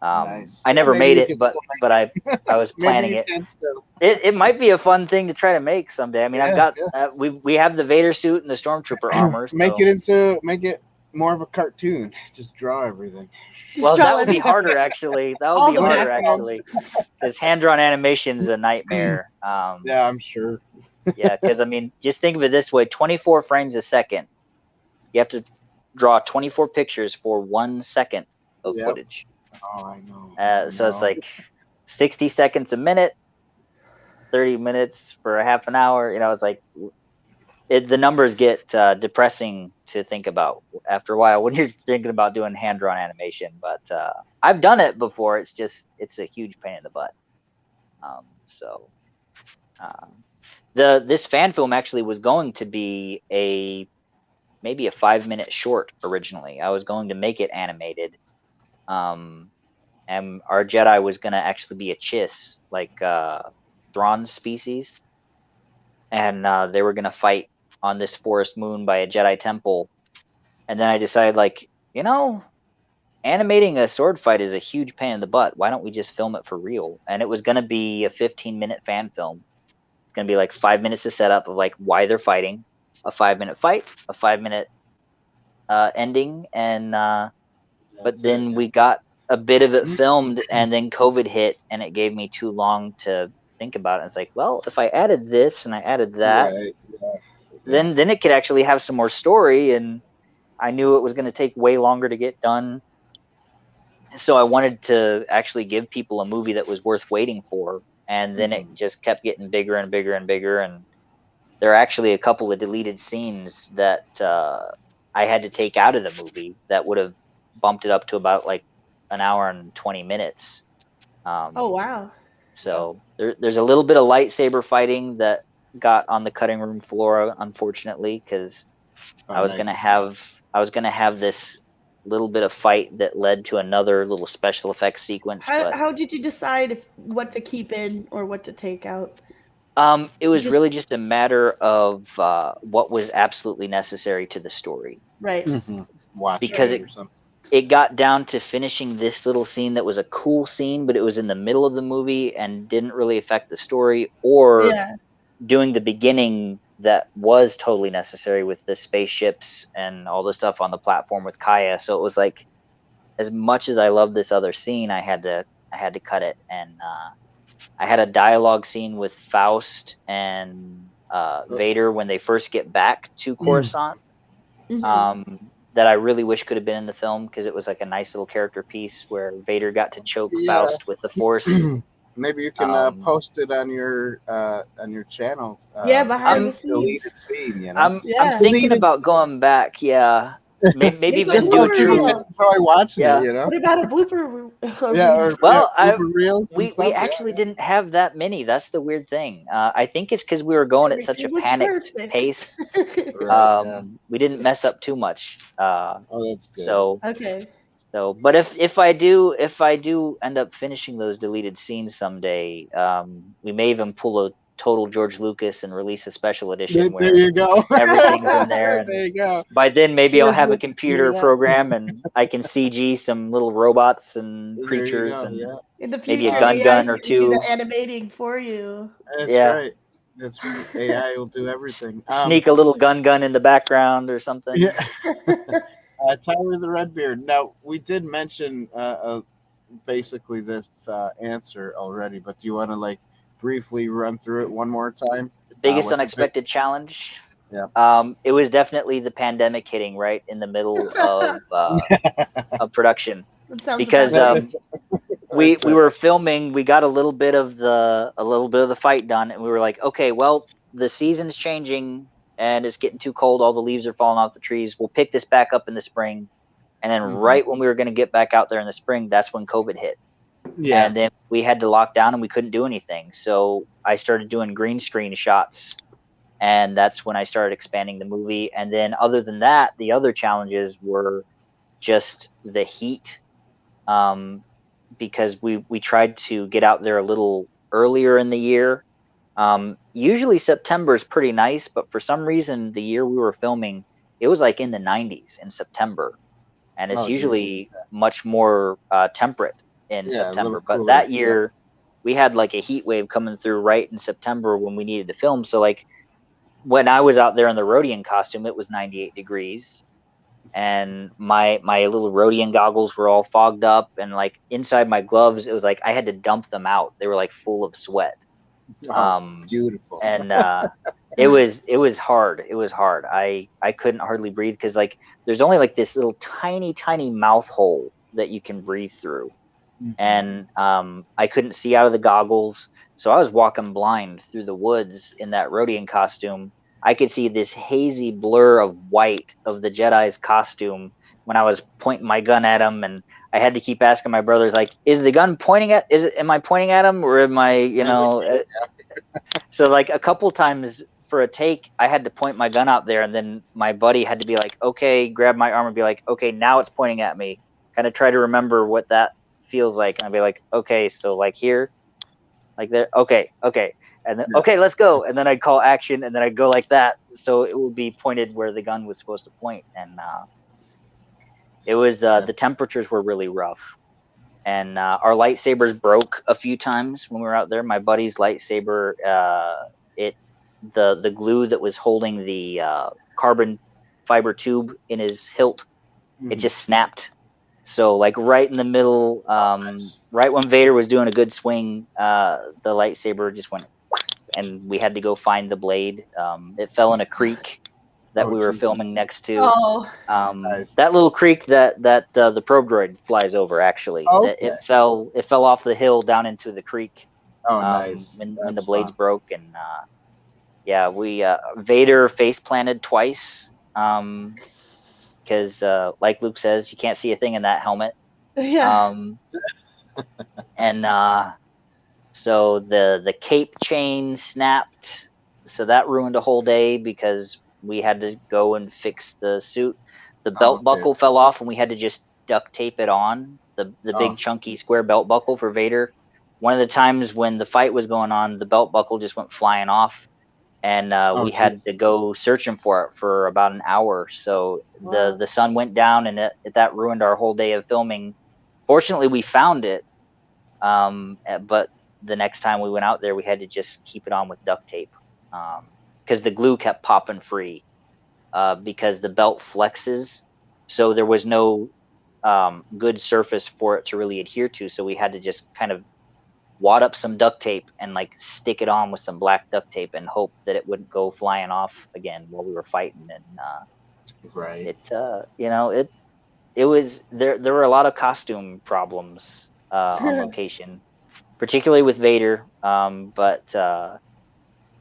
Nice. I never Maybe made you it, can but still make I was planning Maybe you it. can still. It might be a fun thing to try to make someday. I mean, I've got we have the Vader suit and the stormtrooper armor. Make so. it more of a cartoon. Just draw everything. Well, that would be harder, actually. That would All be the harder, backgrounds. actually, because hand-drawn animation is a nightmare. Yeah, I'm sure. Yeah, because I mean, just think of it this way: 24 frames a second. You have to draw 24 pictures for 1 second of footage. Oh, I know. So it's like 60 seconds a minute, 30 minutes for a half an hour. You know, it's like the numbers get depressing to think about after a while when you're thinking about doing hand-drawn animation. But I've done it before. It's a huge pain in the butt. This fan film actually was going to be maybe a 5-minute short originally. I was going to make it animated. And our Jedi was going to actually be a Chiss, like Thrawn's species. And they were going to fight on this forest moon by a Jedi temple. And then I decided, like, animating a sword fight is a huge pain in the butt. Why don't we just film it for real? And it was going to be a 15-minute fan film. It's going to be like 5 minutes of setup of like why they're fighting, a 5-minute fight, a 5-minute ending, and but then we got a bit of it filmed, and then COVID hit, and it gave me too long to think about it. It's like, well, if I added this and I added that, then it could actually have some more story. And I knew it was going to take way longer to get done. So I wanted to actually give people a movie that was worth waiting for. And then it just kept getting bigger and bigger and bigger. And there are actually a couple of deleted scenes that I had to take out of the movie that would have bumped it up to about like an hour and 20 minutes. Oh, wow. So there's a little bit of lightsaber fighting that got on the cutting room floor, unfortunately, because I was gonna have this little bit of fight that led to another little special effects sequence. How did you decide what to keep in or what to take out? It was really just a matter of what was absolutely necessary to the story. Right. Because it got down to finishing this little scene that was a cool scene, but it was in the middle of the movie and didn't really affect the story, or doing the beginning that was totally necessary with the spaceships and all the stuff on the platform with Kaya. So it was like, as much as I love this other scene, I had to cut it. And I had a dialogue scene with Faust and Vader when they first get back to Coruscant. That I really wish could have been in the film, because it was like a nice little character piece where Vader got to choke Faust with the Force. Maybe you can post it on your channel. Behind the scenes. Deleted scene, I'm thinking about going back. Yeah, maybe Make a even do a blooper true. reel. Enjoy watching Yeah. it, you know. What about a blooper? Yeah, or Well, blooper reels and we stuff. actually didn't have that many. That's the weird thing. I think it's because we were going at such a Everything was panicked perfect. pace. Right, We didn't mess up too much. Oh, that's good. Okay. But if I do end up finishing those deleted scenes someday, we may even pull a total George Lucas and release a special edition There where you go. everything's in there. And There you go. by then, maybe I'll George have a Lucas, computer yeah. program and I can CG some little robots and There you creatures go, and yeah. In the maybe a future, gun AI is or gonna do the two. animating for you. That's Yeah. right. That's right. AI will do everything. Sneak a little gun in the background or something. Yeah. Tyler the Redbeard. Now, we did mention basically this answer already, but do you want to like briefly run through it one more time? The biggest what the unexpected challenge. Yeah. It was definitely the pandemic hitting right in the middle of production. That sounds Because about right. we were filming, we got a little bit of the fight done, and we were like, okay, well, the season's changing and it's getting too cold, all the leaves are falling off the trees, we'll pick this back up in the spring. And then right when we were going to get back out there in the spring, that's when COVID hit. Yeah. And then we had to lock down and we couldn't do anything, so I started doing green screen shots, and that's when I started expanding the movie. And then other than that, the other challenges were just the heat, because we tried to get out there a little earlier in the year. Usually September is pretty nice, but for some reason the year we were filming, it was like in the 90s in September, and it's usually much more temperate in September. But cooler, that year we had like a heat wave coming through right in September when we needed to film. So like when I was out there in the Rhodian costume, it was 98 degrees. And my little Rhodian goggles were all fogged up, and like inside my gloves, it was like I had to dump them out. They were like full of sweat. Beautiful. And it was hard. It was hard. I couldn't hardly breathe because like there's only like this little tiny mouth hole that you can breathe through. And I couldn't see out of the goggles, so I was walking blind through the woods in that Rhodian costume. I could see this hazy blur of white of the Jedi's costume when I was pointing my gun at him, and I had to keep asking my brothers, like, is the gun pointing at, am I pointing at him, or am I, so like a couple times for a take, I had to point my gun out there, and then my buddy had to be like, okay, grab my arm and be like, okay, now it's pointing at me. Kind of try to remember what that feels like. And I'd be like, okay, so like here, like there, okay. And then, okay, let's go. And then I'd call action, and then I'd go like that. So it would be pointed where the gun was supposed to point. And it was, the temperatures were really rough. And our lightsabers broke a few times when we were out there. My buddy's lightsaber, the glue that was holding the carbon fiber tube in his hilt, it just snapped. So like right in the middle, right when Vader was doing a good swing, the lightsaber just went, and we had to go find the blade. It fell in a creek that we were filming next to. That little creek that the probe droid flies over, actually. It fell off the hill down into the creek. When the blades broke. And we Vader face planted twice, because like Luke says, you can't see a thing in that helmet. So the cape chain snapped, so that ruined a whole day because we had to go and fix the suit. The belt buckle fell off, and we had to just duct tape it on, the big chunky square belt buckle for Vader. One of the times when the fight was going on, the belt buckle just went flying off, and we had to go searching for it for about an hour. So the sun went down, and that ruined our whole day of filming. Fortunately, we found it, but the next time we went out there, we had to just keep it on with duct tape, because the glue kept popping free, because the belt flexes, so there was no good surface for it to really adhere to. So we had to just kind of wad up some duct tape and like stick it on with some black duct tape and hope that it wouldn't go flying off again while we were fighting. And it was there were a lot of costume problems on location, particularly with Vader. But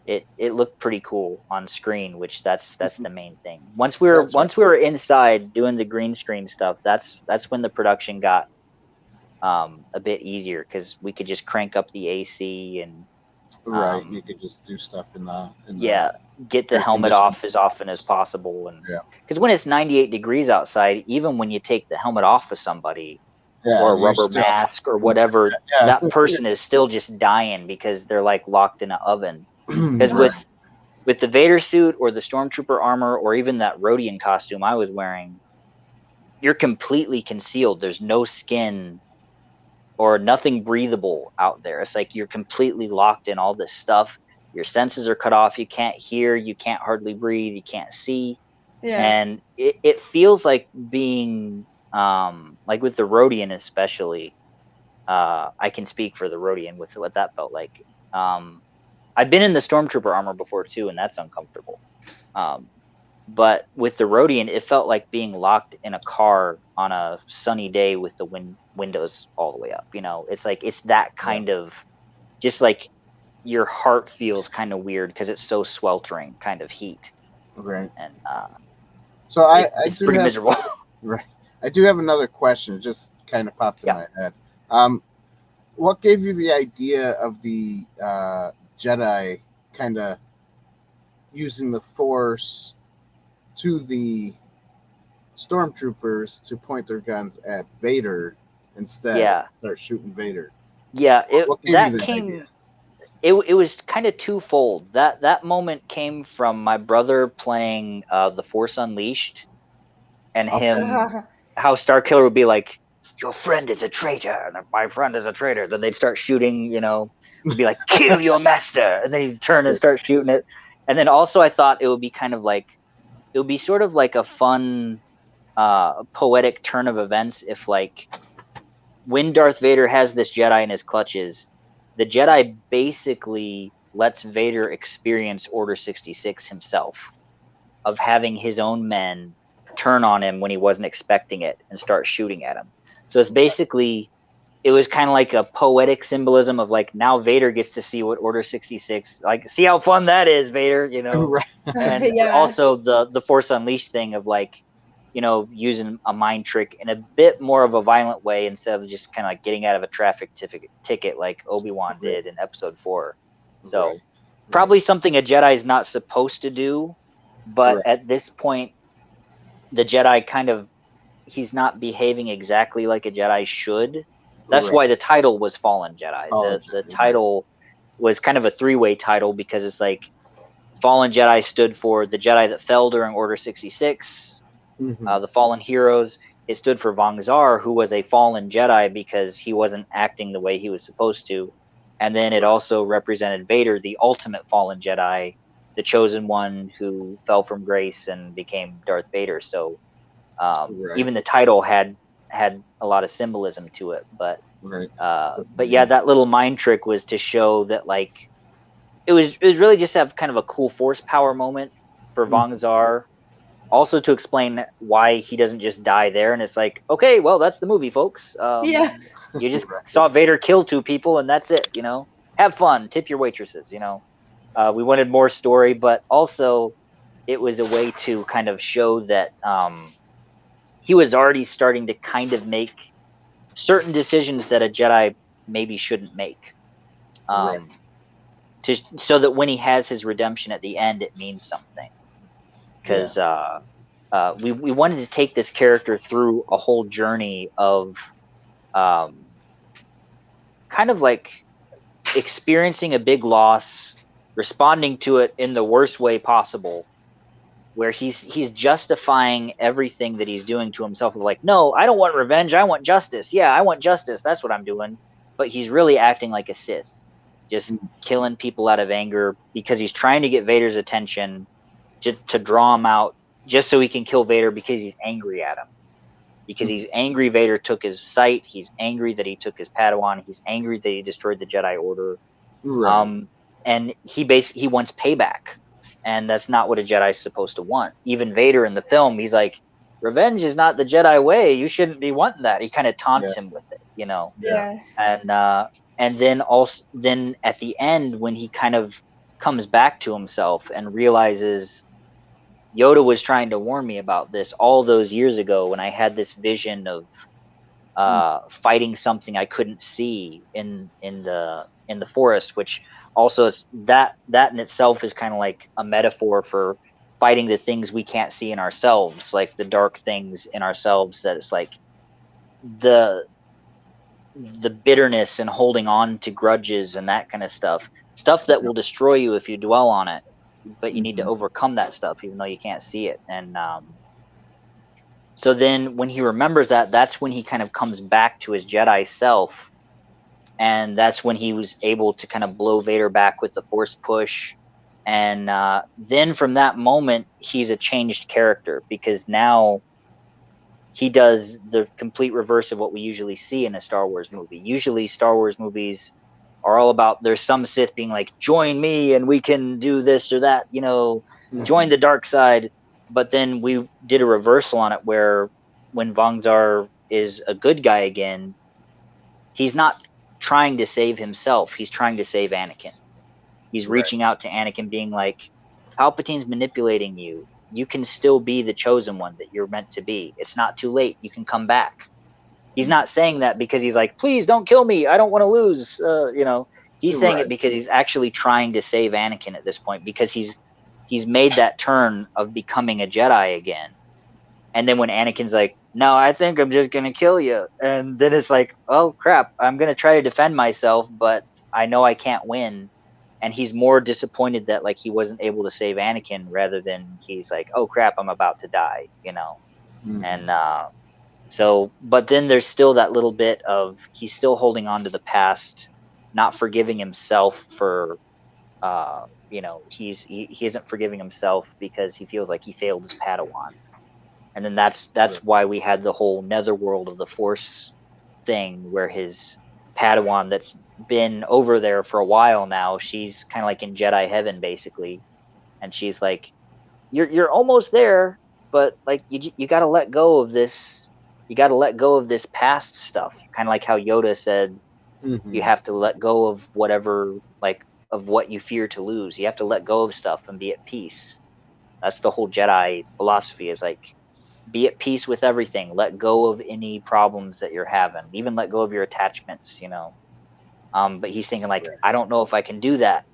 it looked pretty cool on screen, which that's the main thing. Once we were inside doing the green screen stuff, that's when the production got a bit easier, because we could just crank up the AC and you could just do stuff in the get the helmet off as often as possible, and because when it's 98 degrees outside, even when you take the helmet off of somebody or a rubber mask or whatever, that person is still just dying because they're like locked in an oven. Because with the Vader suit or the Stormtrooper armor or even that Rodian costume I was wearing, you're completely concealed. There's no skin or nothing breathable out there. It's like you're completely locked in all this stuff. Your senses are cut off. You can't hear. You can't hardly breathe. You can't see. Yeah. And it feels like being like with the Rodian especially. I can speak for the Rodian with what that felt like. I've been in the Stormtrooper armor before too, and that's uncomfortable. But with the Rodian, it felt like being locked in a car on a sunny day with the windows all the way up. You know, it's like it's that kind of, just like your heart feels kind of weird because it's so sweltering kind of heat. Right. And so it's pretty miserable. Right. I do have another question. Just kind of popped in my head. What gave you the idea of the Jedi kind of using the Force to the Stormtroopers to point their guns at Vader instead? Start shooting Vader. Yeah, it was kind of twofold. That moment came from my brother playing the Force Unleashed, and him how Starkiller would be like, "Your friend is a traitor," and if my friend is a traitor, then they'd start shooting. You know, would be like, "Kill your master," and then he'd turn and start shooting it. And then also I thought it would be kind of like, it would be sort of like a fun poetic turn of events if, like, when Darth Vader has this Jedi in his clutches, the Jedi basically lets Vader experience Order 66 himself, of having his own men turn on him when he wasn't expecting it and start shooting at him. So it's basically, it was kind of like a poetic symbolism of like, now Vader gets to see what Order 66, like, see how fun that is, Vader, you know? Right. And also the Force Unleashed thing of like, you know, using a mind trick in a bit more of a violent way instead of just kind of like getting out of a traffic ticket like Obi-Wan did in Episode 4. So probably something a Jedi is not supposed to do, but at this point, the Jedi kind of, he's not behaving exactly like a Jedi should. That's why the title was Fallen Jedi. The title was kind of a three-way title because it's like Fallen Jedi stood for the Jedi that fell during Order 66. The Fallen Heroes, it stood for Vong Zar, who was a fallen Jedi because he wasn't acting the way he was supposed to. And then it also represented Vader, the ultimate fallen Jedi, the chosen one who fell from grace and became Darth Vader. So even the title had a lot of symbolism to it. But yeah, that little mind trick was to show that, like, it was really just to have kind of a cool Force power moment for Vong Zar. Also to explain why he doesn't just die there, and it's like, okay, well, that's the movie, folks. You just saw Vader kill two people, and that's it. You know, have fun, tip your waitresses. You know, we wanted more story, but also it was a way to kind of show that he was already starting to kind of make certain decisions that a Jedi maybe shouldn't make, so that when he has his redemption at the end, it means something. Because we wanted to take this character through a whole journey of kind of like experiencing a big loss, responding to it in the worst way possible, where he's justifying everything that he's doing to himself of like, no, I don't want revenge, I want justice. Yeah, I want justice, that's what I'm doing. But he's really acting like a Sith, just killing people out of anger because he's trying to get Vader's attention, to draw him out, just so he can kill Vader because he's angry at him. Because he's angry Vader took his sight, he's angry that he took his Padawan, he's angry that he destroyed the Jedi Order. And he wants payback. And that's not what a Jedi is supposed to want. Even Vader in the film, he's like, revenge is not the Jedi way, you shouldn't be wanting that. He kind of taunts him with it, you know? And then at the end, when he kind of comes back to himself and realizes Yoda was trying to warn me about this all those years ago when I had this vision of fighting something I couldn't see in the forest, which also is that in itself is kind of like a metaphor for fighting the things we can't see in ourselves, like the dark things in ourselves, that it's like the bitterness and holding on to grudges and that kind of stuff that will destroy you if you dwell on it, but you need to overcome that stuff even though you can't see it. And so then when he remembers that, that's when he kind of comes back to his Jedi self, and that's when he was able to kind of blow Vader back with the Force push. And then from that moment, he's a changed character, because now he does the complete reverse of what we usually see in a Star Wars movie. Usually Star Wars movies are all about, there's some Sith being like, join me and we can do this or that, you know, join the dark side. But then we did a reversal on it, where when Vongzar is a good guy again, he's not trying to save himself. He's trying to save Anakin. He's reaching out to Anakin, being like, Palpatine's manipulating you. You can still be the chosen one that you're meant to be. It's not too late. You can come back. He's not saying that because he's like, please don't kill me. I don't want to lose. You know, he's saying it because he's actually trying to save Anakin at this point, because he's made that turn of becoming a Jedi again. And then when Anakin's like, no, I think I'm just going to kill you. And then it's like, oh, crap, I'm going to try to defend myself, but I know I can't win. And he's more disappointed that, like, he wasn't able to save Anakin, rather than he's like, oh, crap, I'm about to die, you know? And so, but then there's still that little bit of, he's still holding on to the past, not forgiving himself for, you know, he isn't forgiving himself because he feels like he failed his Padawan. And then that's why we had the whole netherworld of the Force thing, where his Padawan that's been over there for a while now, she's kind of like in Jedi heaven basically, and she's like, you're almost there, but like you got to let go of this. You got to let go of this past stuff, kind of like how Yoda said, you have to let go of whatever, like, of what you fear to lose. You have to let go of stuff and be at peace. That's the whole Jedi philosophy, is like, be at peace with everything. Let go of any problems that you're having. Even let go of your attachments, you know. But he's thinking like, I don't know if I can do that.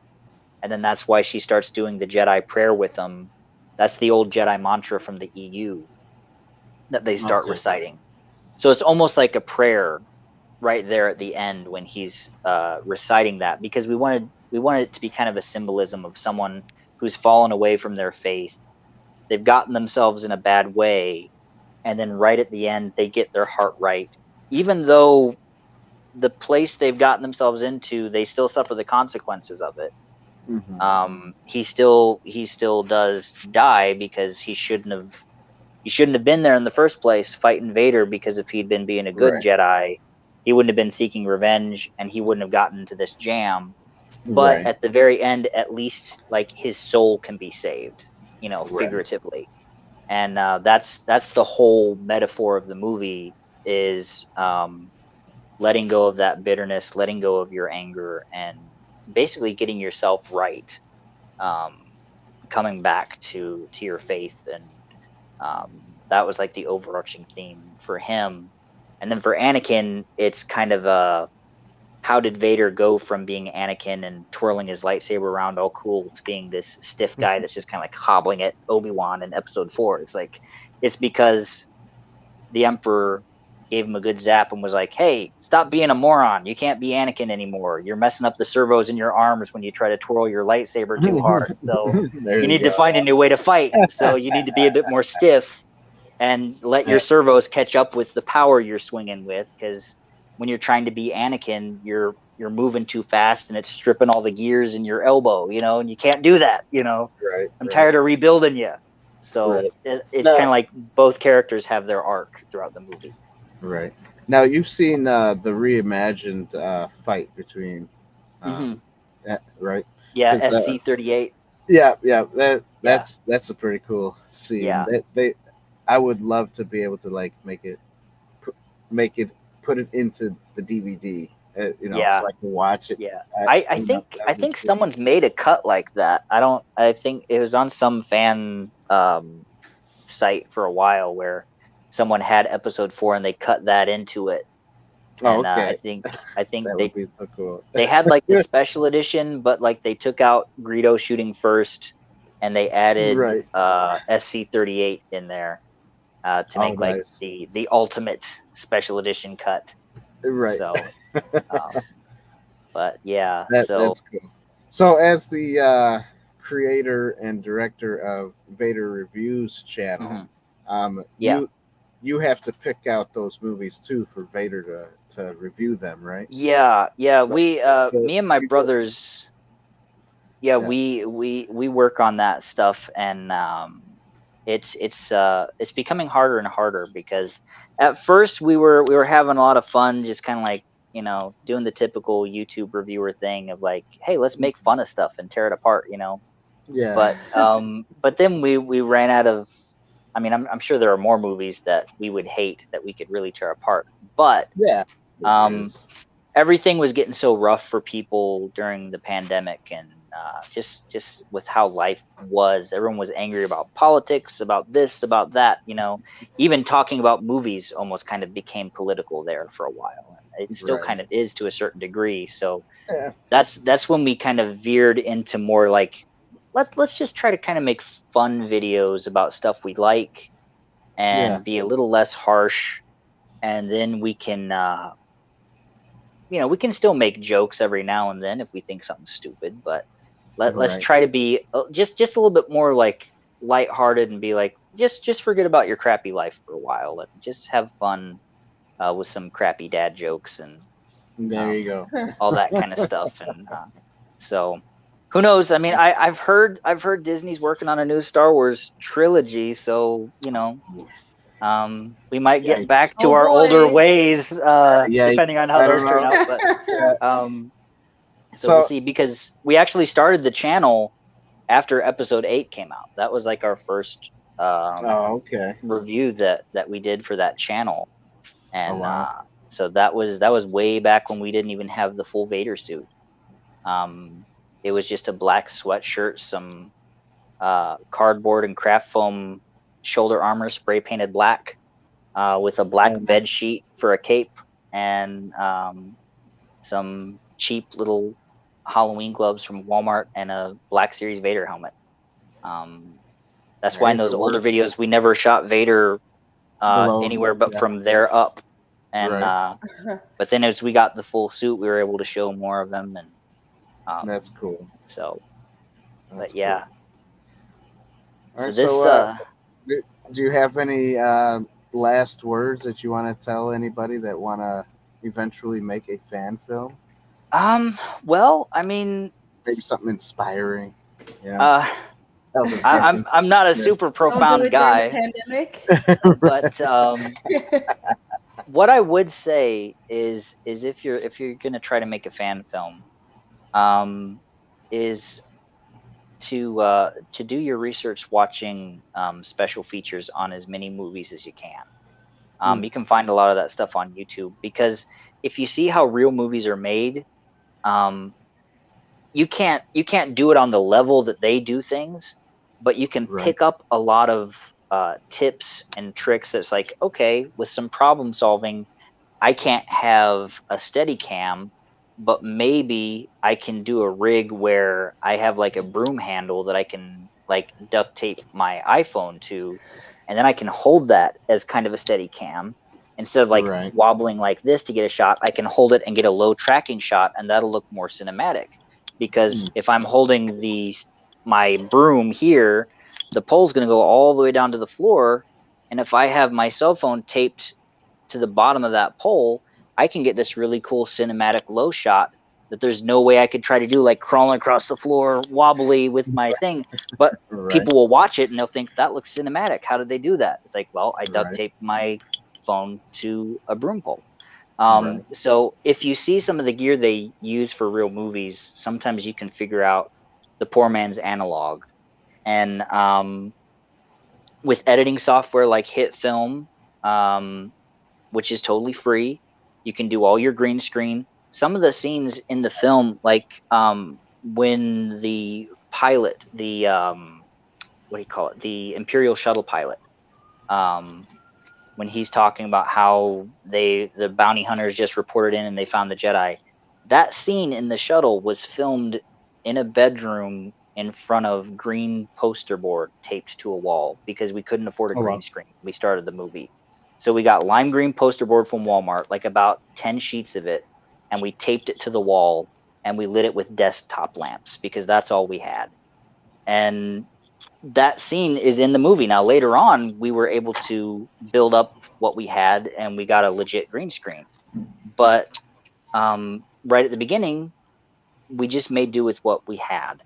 And then that's why she starts doing the Jedi prayer with him. That's the old Jedi mantra from the EU that they start reciting. So it's almost like a prayer right there at the end when he's reciting that, because we wanted it to be kind of a symbolism of someone who's fallen away from their faith. They've gotten themselves in a bad way, and then right at the end they get their heart right, even though the place they've gotten themselves into, they still suffer the consequences of it. He still does die, because he shouldn't have been there in the first place fighting Vader, because if he'd been being a good Jedi, he wouldn't have been seeking revenge, and he wouldn't have gotten into this jam. But at the very end, at least, like, his soul can be saved, you know, figuratively. And that's the whole metaphor of the movie, is letting go of that bitterness, letting go of your anger, and basically getting yourself right, coming back to your faith. And that was like the overarching theme for him. And then for Anakin, it's kind of a, how did Vader go from being Anakin and twirling his lightsaber around all cool to being this stiff guy that's just kind of like hobbling at Obi-Wan in Episode 4? It's like, it's because the Emperor gave him a good zap and was like, hey, stop being a moron. You can't be Anakin anymore. You're messing up the servos in your arms when you try to twirl your lightsaber too hard. So you need to find a new way to fight. So you need to be a bit more stiff and let your servos catch up with the power you're swinging with, because when you're trying to be Anakin, you're moving too fast and it's stripping all the gears in your elbow, you know, and you can't do that, you know. I'm tired of rebuilding you. So it's kind of like both characters have their arc throughout the movie. Right. Now, you've seen the reimagined fight between, right? Yeah, SC-38. Yeah. That's a pretty cool scene. Yeah. I would love to be able to like make it put it into the DVD you know, Yeah. so I can watch it. Yeah, You know, I think someone's made a cut like that. I think it was on some fan site for a while where someone had episode 4 and they cut that into it. Oh, And okay. I think That would be so cool. they had like the special edition, but like they took out Greedo shooting first and they added Right. SC-38 in there to Oh, make like nice. the ultimate special edition cut. Right. So but yeah, That's cool. So as the creator and director of Vader Reviews channel, you have to pick out those movies too for Vader to review them, right? Yeah. We me and my brothers, we work on that stuff, and it's becoming harder and harder because at first we were having a lot of fun, just kind of like, you know, doing the typical YouTube reviewer thing of like, hey, let's make fun of stuff and tear it apart, you know. Yeah. But then we ran out of. I mean, I'm sure there are more movies that we would hate that we could really tear apart, but yeah, everything was getting so rough for people during the pandemic, and just with how life was, everyone was angry about politics, about this, about that. You know, even talking about movies almost kind of became political there for a while. It still kind of is to a certain degree. So that's when we kind of veered into more like, let's just try to kind of make fun videos about stuff we like and be a little less harsh, and then we can we can still make jokes every now and then if we think something's stupid, but let's try to be just a little bit more like lighthearted and be like, just forget about your crappy life for a while and just have fun with some crappy dad jokes and there you go, all that kind of stuff. And so who knows? I mean, I've heard Disney's working on a new Star Wars trilogy, so you know, we might get back to our older ways, depending on how those turn out. But so we'll see, because we actually started the channel after Episode 8 came out. That was like our first review that we did for that channel, and so that was way back when we didn't even have the full Vader suit. It was just a black sweatshirt, some cardboard and craft foam shoulder armor spray painted black, with a black bed sheet for a cape, and some cheap little Halloween gloves from Walmart, and a Black Series Vader helmet. That's why in those older videos we never shot Vader anywhere but from there up. And but then as we got the full suit, we were able to show more of them, and that's cool. So, but yeah. Cool. Right, so this. Do you have any last words that you want to tell anybody that want to eventually make a fan film? Well, I mean, maybe something inspiring. Yeah. I'm not a super profound guy. Pandemic. But what I would say is if you're gonna try to make a fan film, is to do your research watching special features on as many movies as you can. You can find a lot of that stuff on YouTube, because if you see how real movies are made, you can't do it on the level that they do things, but you can pick up a lot of tips and tricks. That's like, okay, with some problem solving, I can't have a steady cam, but maybe I can do a rig where I have like a broom handle that I can like duct tape my iPhone to, and then I can hold that as kind of a steady cam. Instead of like wobbling like this to get a shot, I can hold it and get a low tracking shot, and that'll look more cinematic. Because if I'm holding my broom here, the pole's going to go all the way down to the floor, and if I have my cell phone taped to the bottom of that pole, I can get this really cool cinematic low shot that there's no way I could try to do, like crawling across the floor wobbly with my thing. But people will watch it and they'll think that looks cinematic. How did they do that? It's like, well, I duct taped my phone to a broom pole. So if you see some of the gear they use for real movies, sometimes you can figure out the poor man's analog. And with editing software like HitFilm, which is totally free, you can do all your green screen. some of the scenes in the film, like when the pilot, the what do you call it, the Imperial shuttle pilot, when he's talking about how the bounty hunters just reported in and they found the Jedi, that scene in the shuttle was filmed in a bedroom in front of green poster board taped to a wall because we couldn't afford a green screen. We started the movie. So we got lime green poster board from Walmart, like about 10 sheets of it, and we taped it to the wall and we lit it with desktop lamps because that's all we had. And that scene is in the movie. Now, later on, we were able to build up what we had and we got a legit green screen. But right at the beginning, we just made do with what we had.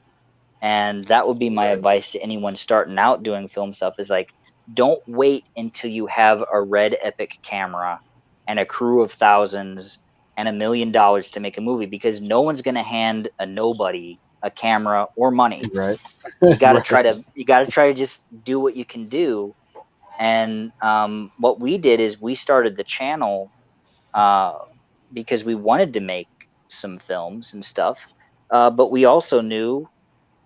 And that would be my advice to anyone starting out doing film stuff is like, don't wait until you have a red epic camera and a crew of thousands and $1 million to make a movie, because no one's going to hand a nobody a camera or money. Right. You got to try to just do what you can do. And what we did is we started the channel because we wanted to make some films and stuff. But we also knew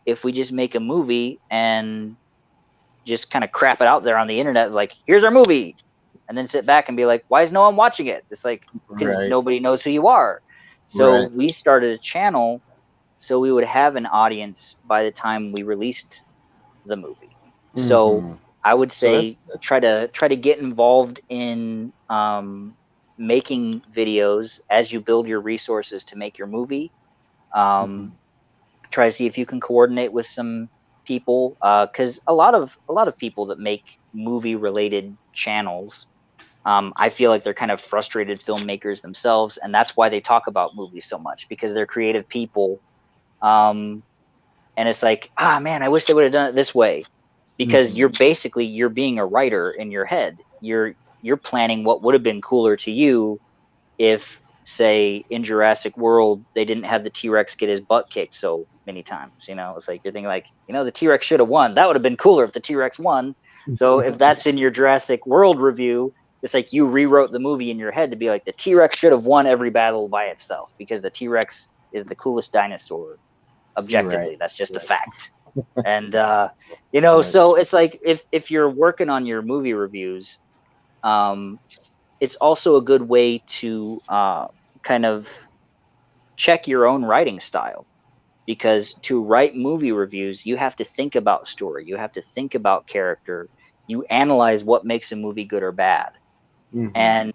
if we just make a movie and just kind of crap it out there on the internet, like, here's our movie, and then sit back and be like, why is no one watching it? It's like, because nobody knows who you are. So we started a channel so we would have an audience by the time we released the movie. So I would say try to get involved in making videos as you build your resources to make your movie. Try to see if you can coordinate with some people, because a lot of people that make movie related channels, I feel like they're kind of frustrated filmmakers themselves, and that's why they talk about movies so much, because they're creative people. And it's like, man, I wish they would have done it this way, because you're being a writer in your head. You're planning what would have been cooler to you if, say, in Jurassic World, they didn't have the T-Rex get his butt kicked so many times. You know, it's like you're thinking like, the T-Rex should have won. That would have been cooler if the T-Rex won. So if that's in your Jurassic World review, it's like you rewrote the movie in your head to be like, the T-Rex should have won every battle by itself because the T-Rex is the coolest dinosaur. Objectively, that's just a fact. And so it's like if you're working on your movie reviews, it's also a good way to kind of check your own writing style, because to write movie reviews, you have to think about story, you have to think about character, you analyze what makes a movie good or bad. And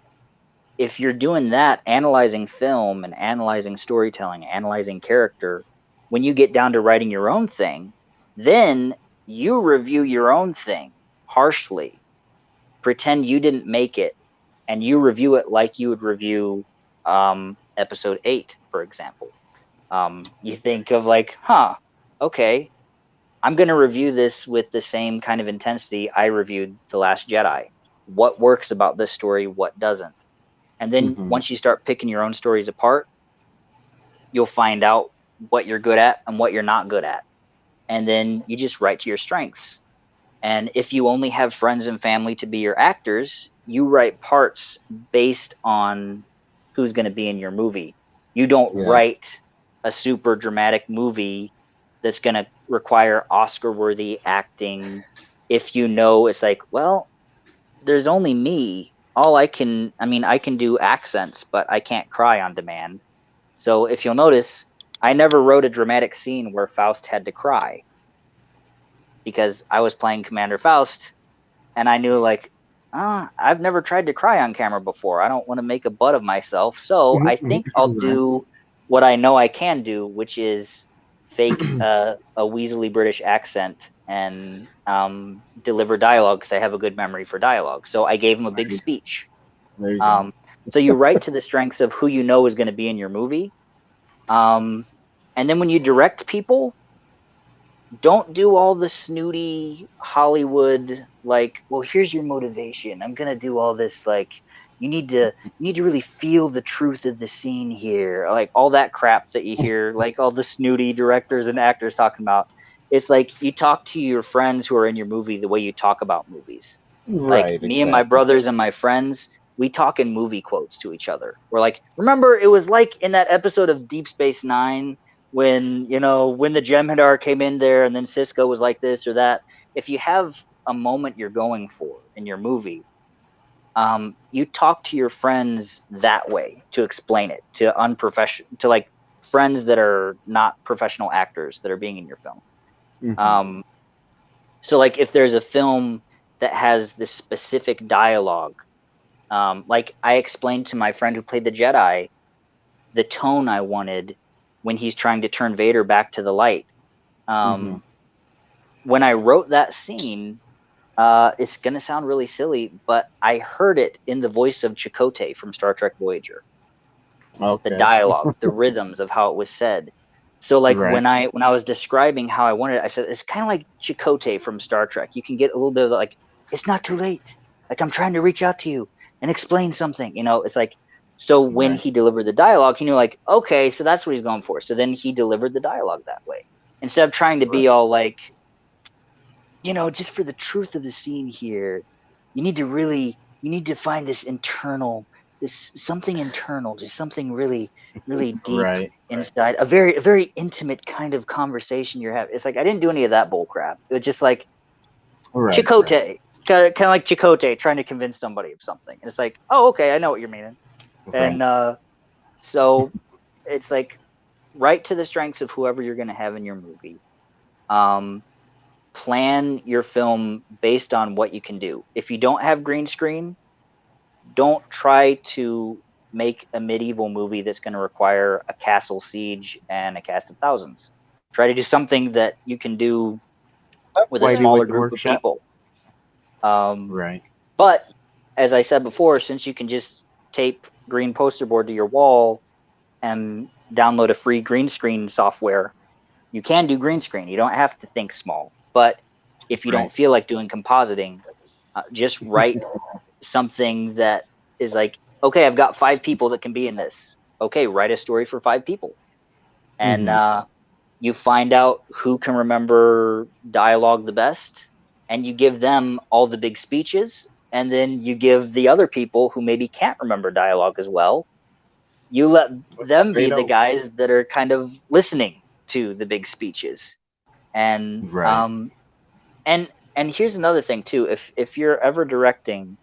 if you're doing that, analyzing film and analyzing storytelling, analyzing character, when you get down to writing your own thing, then you review your own thing harshly, pretend you didn't make it, and you review it like you would review episode 8, for example. You think of like, okay, I'm going to review this with the same kind of intensity I reviewed The Last Jedi. What works about this story, what doesn't? And then once you start picking your own stories apart, you'll find out what you're good at and what you're not good at. And then you just write to your strengths. And if you only have friends and family to be your actors, you write parts based on who's going to be in your movie. You don't write a super dramatic movie that's going to require Oscar-worthy acting if you know it's like, well, there's only me. I can do accents, but I can't cry on demand. So if you'll notice, I never wrote a dramatic scene where Faust had to cry, because I was playing Commander Faust, and I knew like, I've never tried to cry on camera before. I don't want to make a butt of myself. So I think I'll do what I know I can do, which is fake a weaselly British accent and deliver dialogue, because I have a good memory for dialogue. So I gave him a big speech. There you go. So you write to the strengths of who you know is going to be in your movie. And then when you direct people, don't do all the snooty Hollywood, like, well, here's your motivation. I'm going to do all this, like, you need to really feel the truth of the scene here. Like all that crap that you hear, like all the snooty directors and actors talking about. It's like you talk to your friends who are in your movie the way you talk about movies. Like me and my brothers and my friends, we talk in movie quotes to each other. We're like, remember, it was like in that episode of Deep Space Nine when, you know, when the Jem'Hadar came in there and then Cisco was like this or that. If you have a moment you're going for in your movie, you talk to your friends that way to explain it to unprofessional, to like friends that are not professional actors that are being in your film. Mm-hmm. So like if there's a film that has this specific dialogue, like I explained to my friend who played the Jedi, the tone I wanted when he's trying to turn Vader back to the light. When I wrote that scene, it's going to sound really silly, but I heard it in the voice of Chakotay from Star Trek Voyager. Okay. The dialogue, the rhythms of how it was said. So like when I was describing how I wanted it, I said, it's kind of like Chakotay from Star Trek. You can get a little bit of like, it's not too late. Like I'm trying to reach out to you and explain something, you know, it's like, so when he delivered the dialogue, he knew like, okay, so that's what he's going for. So then he delivered the dialogue that way. Instead of trying to be all like, you know, just for the truth of the scene here, you need to find this internal, something internal, just something really, really deep inside, a very intimate kind of conversation you're having. It's like, I didn't do any of that bull crap. It was just like Chakotay, kind of like Chakotay trying to convince somebody of something. And it's like, oh, okay, I know what you're meaning. And so it's like, right to the strengths of whoever you're going to have in your movie. Plan your film based on what you can do. If you don't have green screen, don't try to make a medieval movie that's going to require a castle siege and a cast of thousands. Try to do something that you can do with a smaller group of people. But as I said before, since you can just tape green poster board to your wall and download a free green screen software, you can do green screen. You don't have to think small. But if you don't feel like doing compositing, just write something that is like, okay, I've got 5 people that can be in this. Okay, write a story for 5 people. And you find out who can remember dialogue the best, and you give them all the big speeches, and then you give the other people who maybe can't remember dialogue as well, you let them be the guys that are kind of listening to the big speeches. And and here's another thing too, if you're ever directing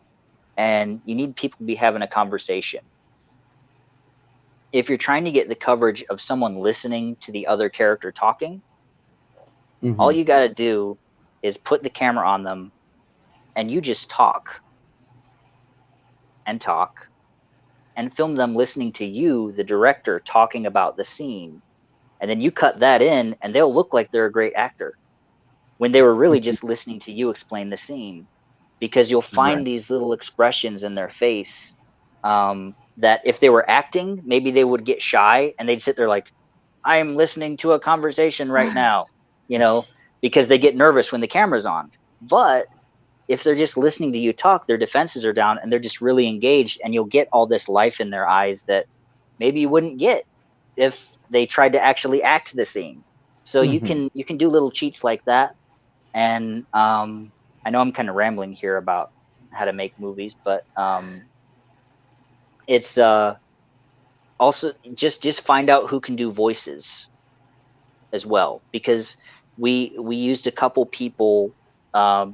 and you need people to be having a conversation, if you're trying to get the coverage of someone listening to the other character talking, all you got to do is put the camera on them and you just talk and film them listening to you, the director, talking about the scene. And then you cut that in and they'll look like they're a great actor when they were really just listening to you explain the scene, because you'll find these little expressions in their face that if they were acting, maybe they would get shy and they'd sit there like, I'm listening to a conversation right now, you know, because they get nervous when the camera's on. But if they're just listening to you talk, their defenses are down and they're just really engaged, and you'll get all this life in their eyes that maybe you wouldn't get if they tried to actually act the scene. So you can do little cheats like that. And I know I'm kind of rambling here about how to make movies, but it's also just find out who can do voices as well, because we used a couple people,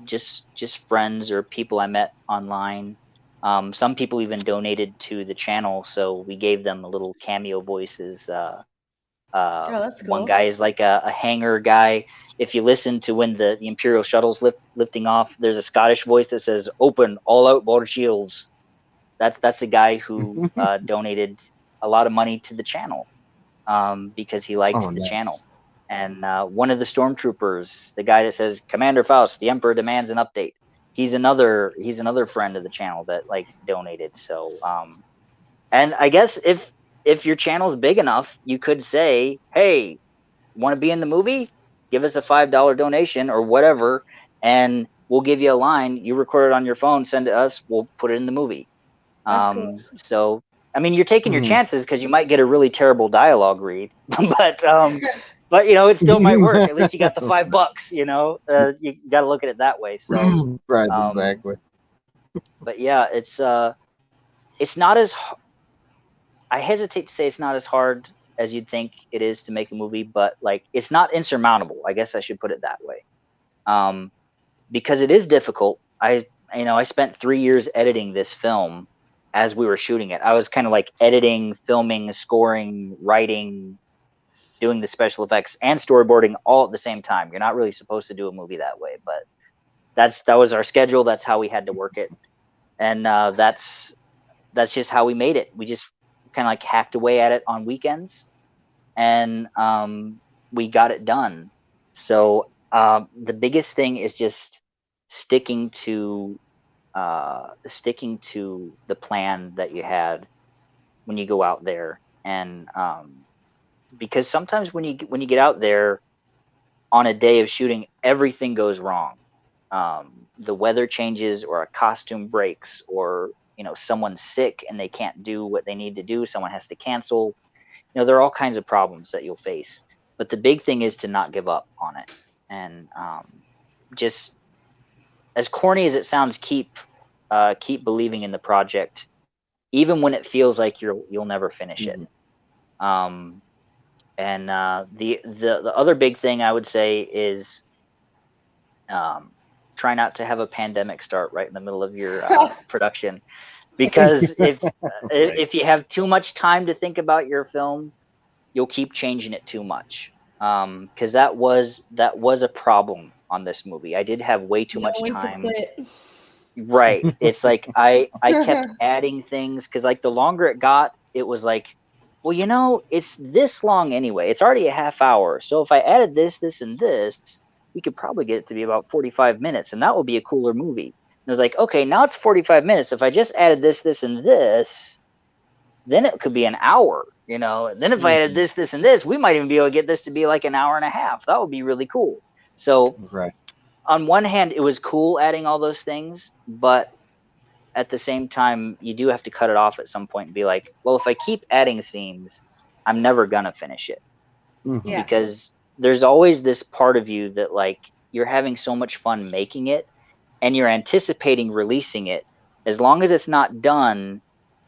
just friends or people I met online. Some people even donated to the channel, so we gave them a little cameo voices. That's cool. One guy is like a hangar guy. If you listen to when the Imperial shuttle's lifting off, there's a Scottish voice that says, "Open all outboard shields." That's a guy who donated a lot of money to the channel because he liked the channel. And one of the stormtroopers, the guy that says, "Commander Faust, the Emperor demands an update," he's another friend of the channel that like donated. So and I guess if your channel's big enough, you could say, hey, want to be in the movie? Give us a $5 donation or whatever, and we'll give you a line. You record it on your phone, send it to us, we'll put it in the movie. Cool. So I mean, you're taking your chances because you might get a really terrible dialogue read, but you know, it still might work. At least you got the $5, you know. You got to look at it that way. So exactly. But yeah, it's it's not as I hesitate to say it's not as hard as you'd think it is to make a movie, but like it's not insurmountable. I guess I should put it that way. Because it is difficult. I spent 3 years editing this film as we were shooting it. I was kind of like editing, filming, scoring, writing, doing the special effects and storyboarding all at the same time. You're not really supposed to do a movie that way, but that was our schedule. That's how we had to work it. And that's just how we made it. We just kind of like hacked away at it on weekends, and we got it done. So the biggest thing is just sticking to the plan that you had when you go out there, and because sometimes when you get out there on a day of shooting, everything goes wrong. The weather changes, or a costume breaks, or someone's sick and they can't do what they need to do. Someone has to cancel. There are all kinds of problems that you'll face. But the big thing is to not give up on it, and just as corny as it sounds, keep believing in the project, even when it feels like you'll never finish it. And the other big thing I would say is try not to have a pandemic start right in the middle of your production, because if you have too much time to think about your film, you'll keep changing it too much. Because that was a problem on this movie. I did have way too much time. Right. It's like I kept adding things, because like the longer it got, it was like, well, it's this long anyway. It's already a half hour. So if I added this, and this, we could probably get it to be about 45 minutes, and that would be a cooler movie. And it was like, okay, now it's 45 minutes. If I just added this, and this, then it could be an hour, And then if I added this, and this, we might even be able to get this to be like an hour and a half. That would be really cool. So on one hand, it was cool adding all those things, but at the same time, you do have to cut it off at some point and be like, well, if I keep adding scenes, I'm never going to finish it. Because there's always this part of you that like you're having so much fun making it, and you're anticipating releasing it. As long as it's not done,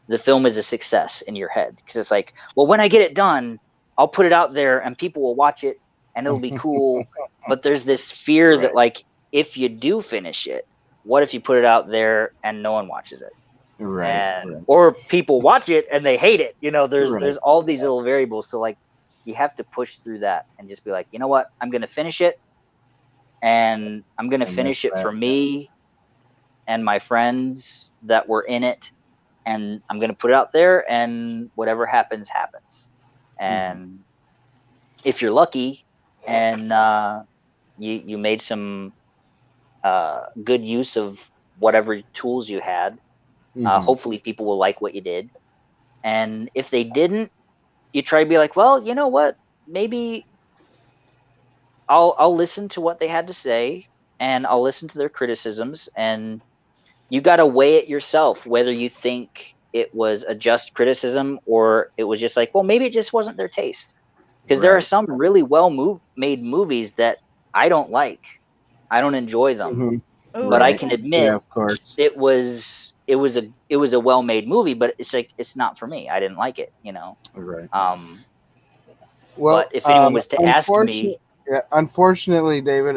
the film is a success in your head, because it's like, well, when I get it done, I'll put it out there and people will watch it and it'll be cool. But there's this fear that like, if you do finish it, what if you put it out there and no one watches it? Or people watch it and they hate it. There's all these little variables. So like, you have to push through that and just be like, you know what, I'm going to finish it, and I'm going to finish it for me and my friends that were in it, and I'm going to put it out there, and whatever happens, happens. And if you're lucky and you made some good use of whatever tools you had, hopefully people will like what you did. And if they didn't, you try to be like, well, you know what? Maybe I'll listen to what they had to say, and I'll listen to their criticisms, and you got to weigh it yourself, whether you think it was a just criticism or it was just like, well, maybe it just wasn't their taste. Because there are some really made movies that I don't like. I don't enjoy them. But I can admit of course. it was a well-made movie, but it's like, it's not for me. I didn't like it, Well, but if anyone was to ask me, unfortunately, David,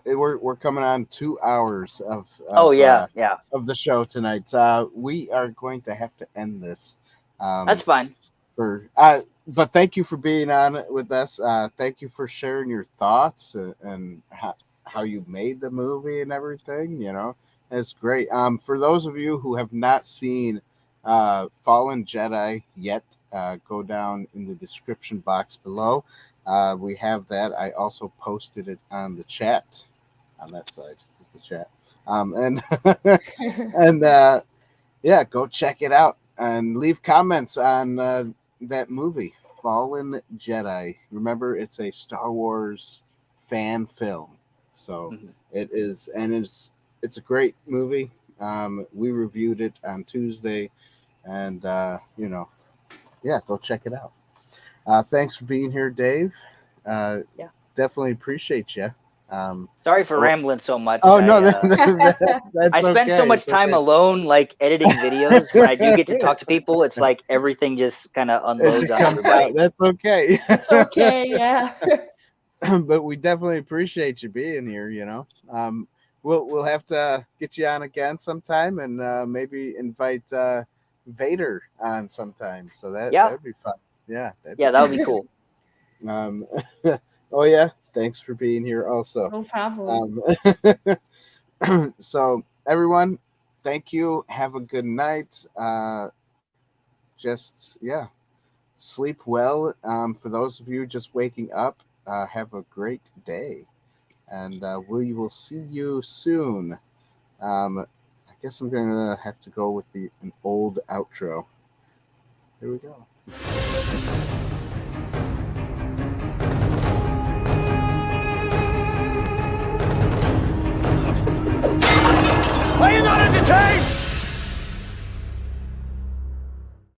we're coming on 2 hours of of the show tonight. We are going to have to end this. That's fine. But thank you for being on with us. Thank you for sharing your thoughts and how you made the movie and everything. It's great. For those of you who have not seen Fallen Jedi yet, go down in the description box below. We have that. I also posted it on the chat. On that side is the chat. And go check it out and leave comments on that movie, Fallen Jedi. Remember, it's a Star Wars fan film, so it is, and it's a great movie. We reviewed it on Tuesday, and go check it out. Thanks for being here, Dave. Definitely appreciate you. Sorry for rambling so much. Oh no, I spend so much time alone, like editing videos. When I do get to talk to people, it's like everything just kind of unloads on everybody. That's okay. It's okay, yeah. But we definitely appreciate you being here. You know, we'll have to get you on again sometime, and maybe invite Vader on sometime. So that would be fun. Yeah, that would be cool. Oh yeah, thanks for being here also. No problem. So everyone, thank you. Have a good night. Sleep well. For those of you just waking up, have a great day, and we will see you soon. I guess I'm gonna have to go with an old outro. Here we go. Are you not entertained?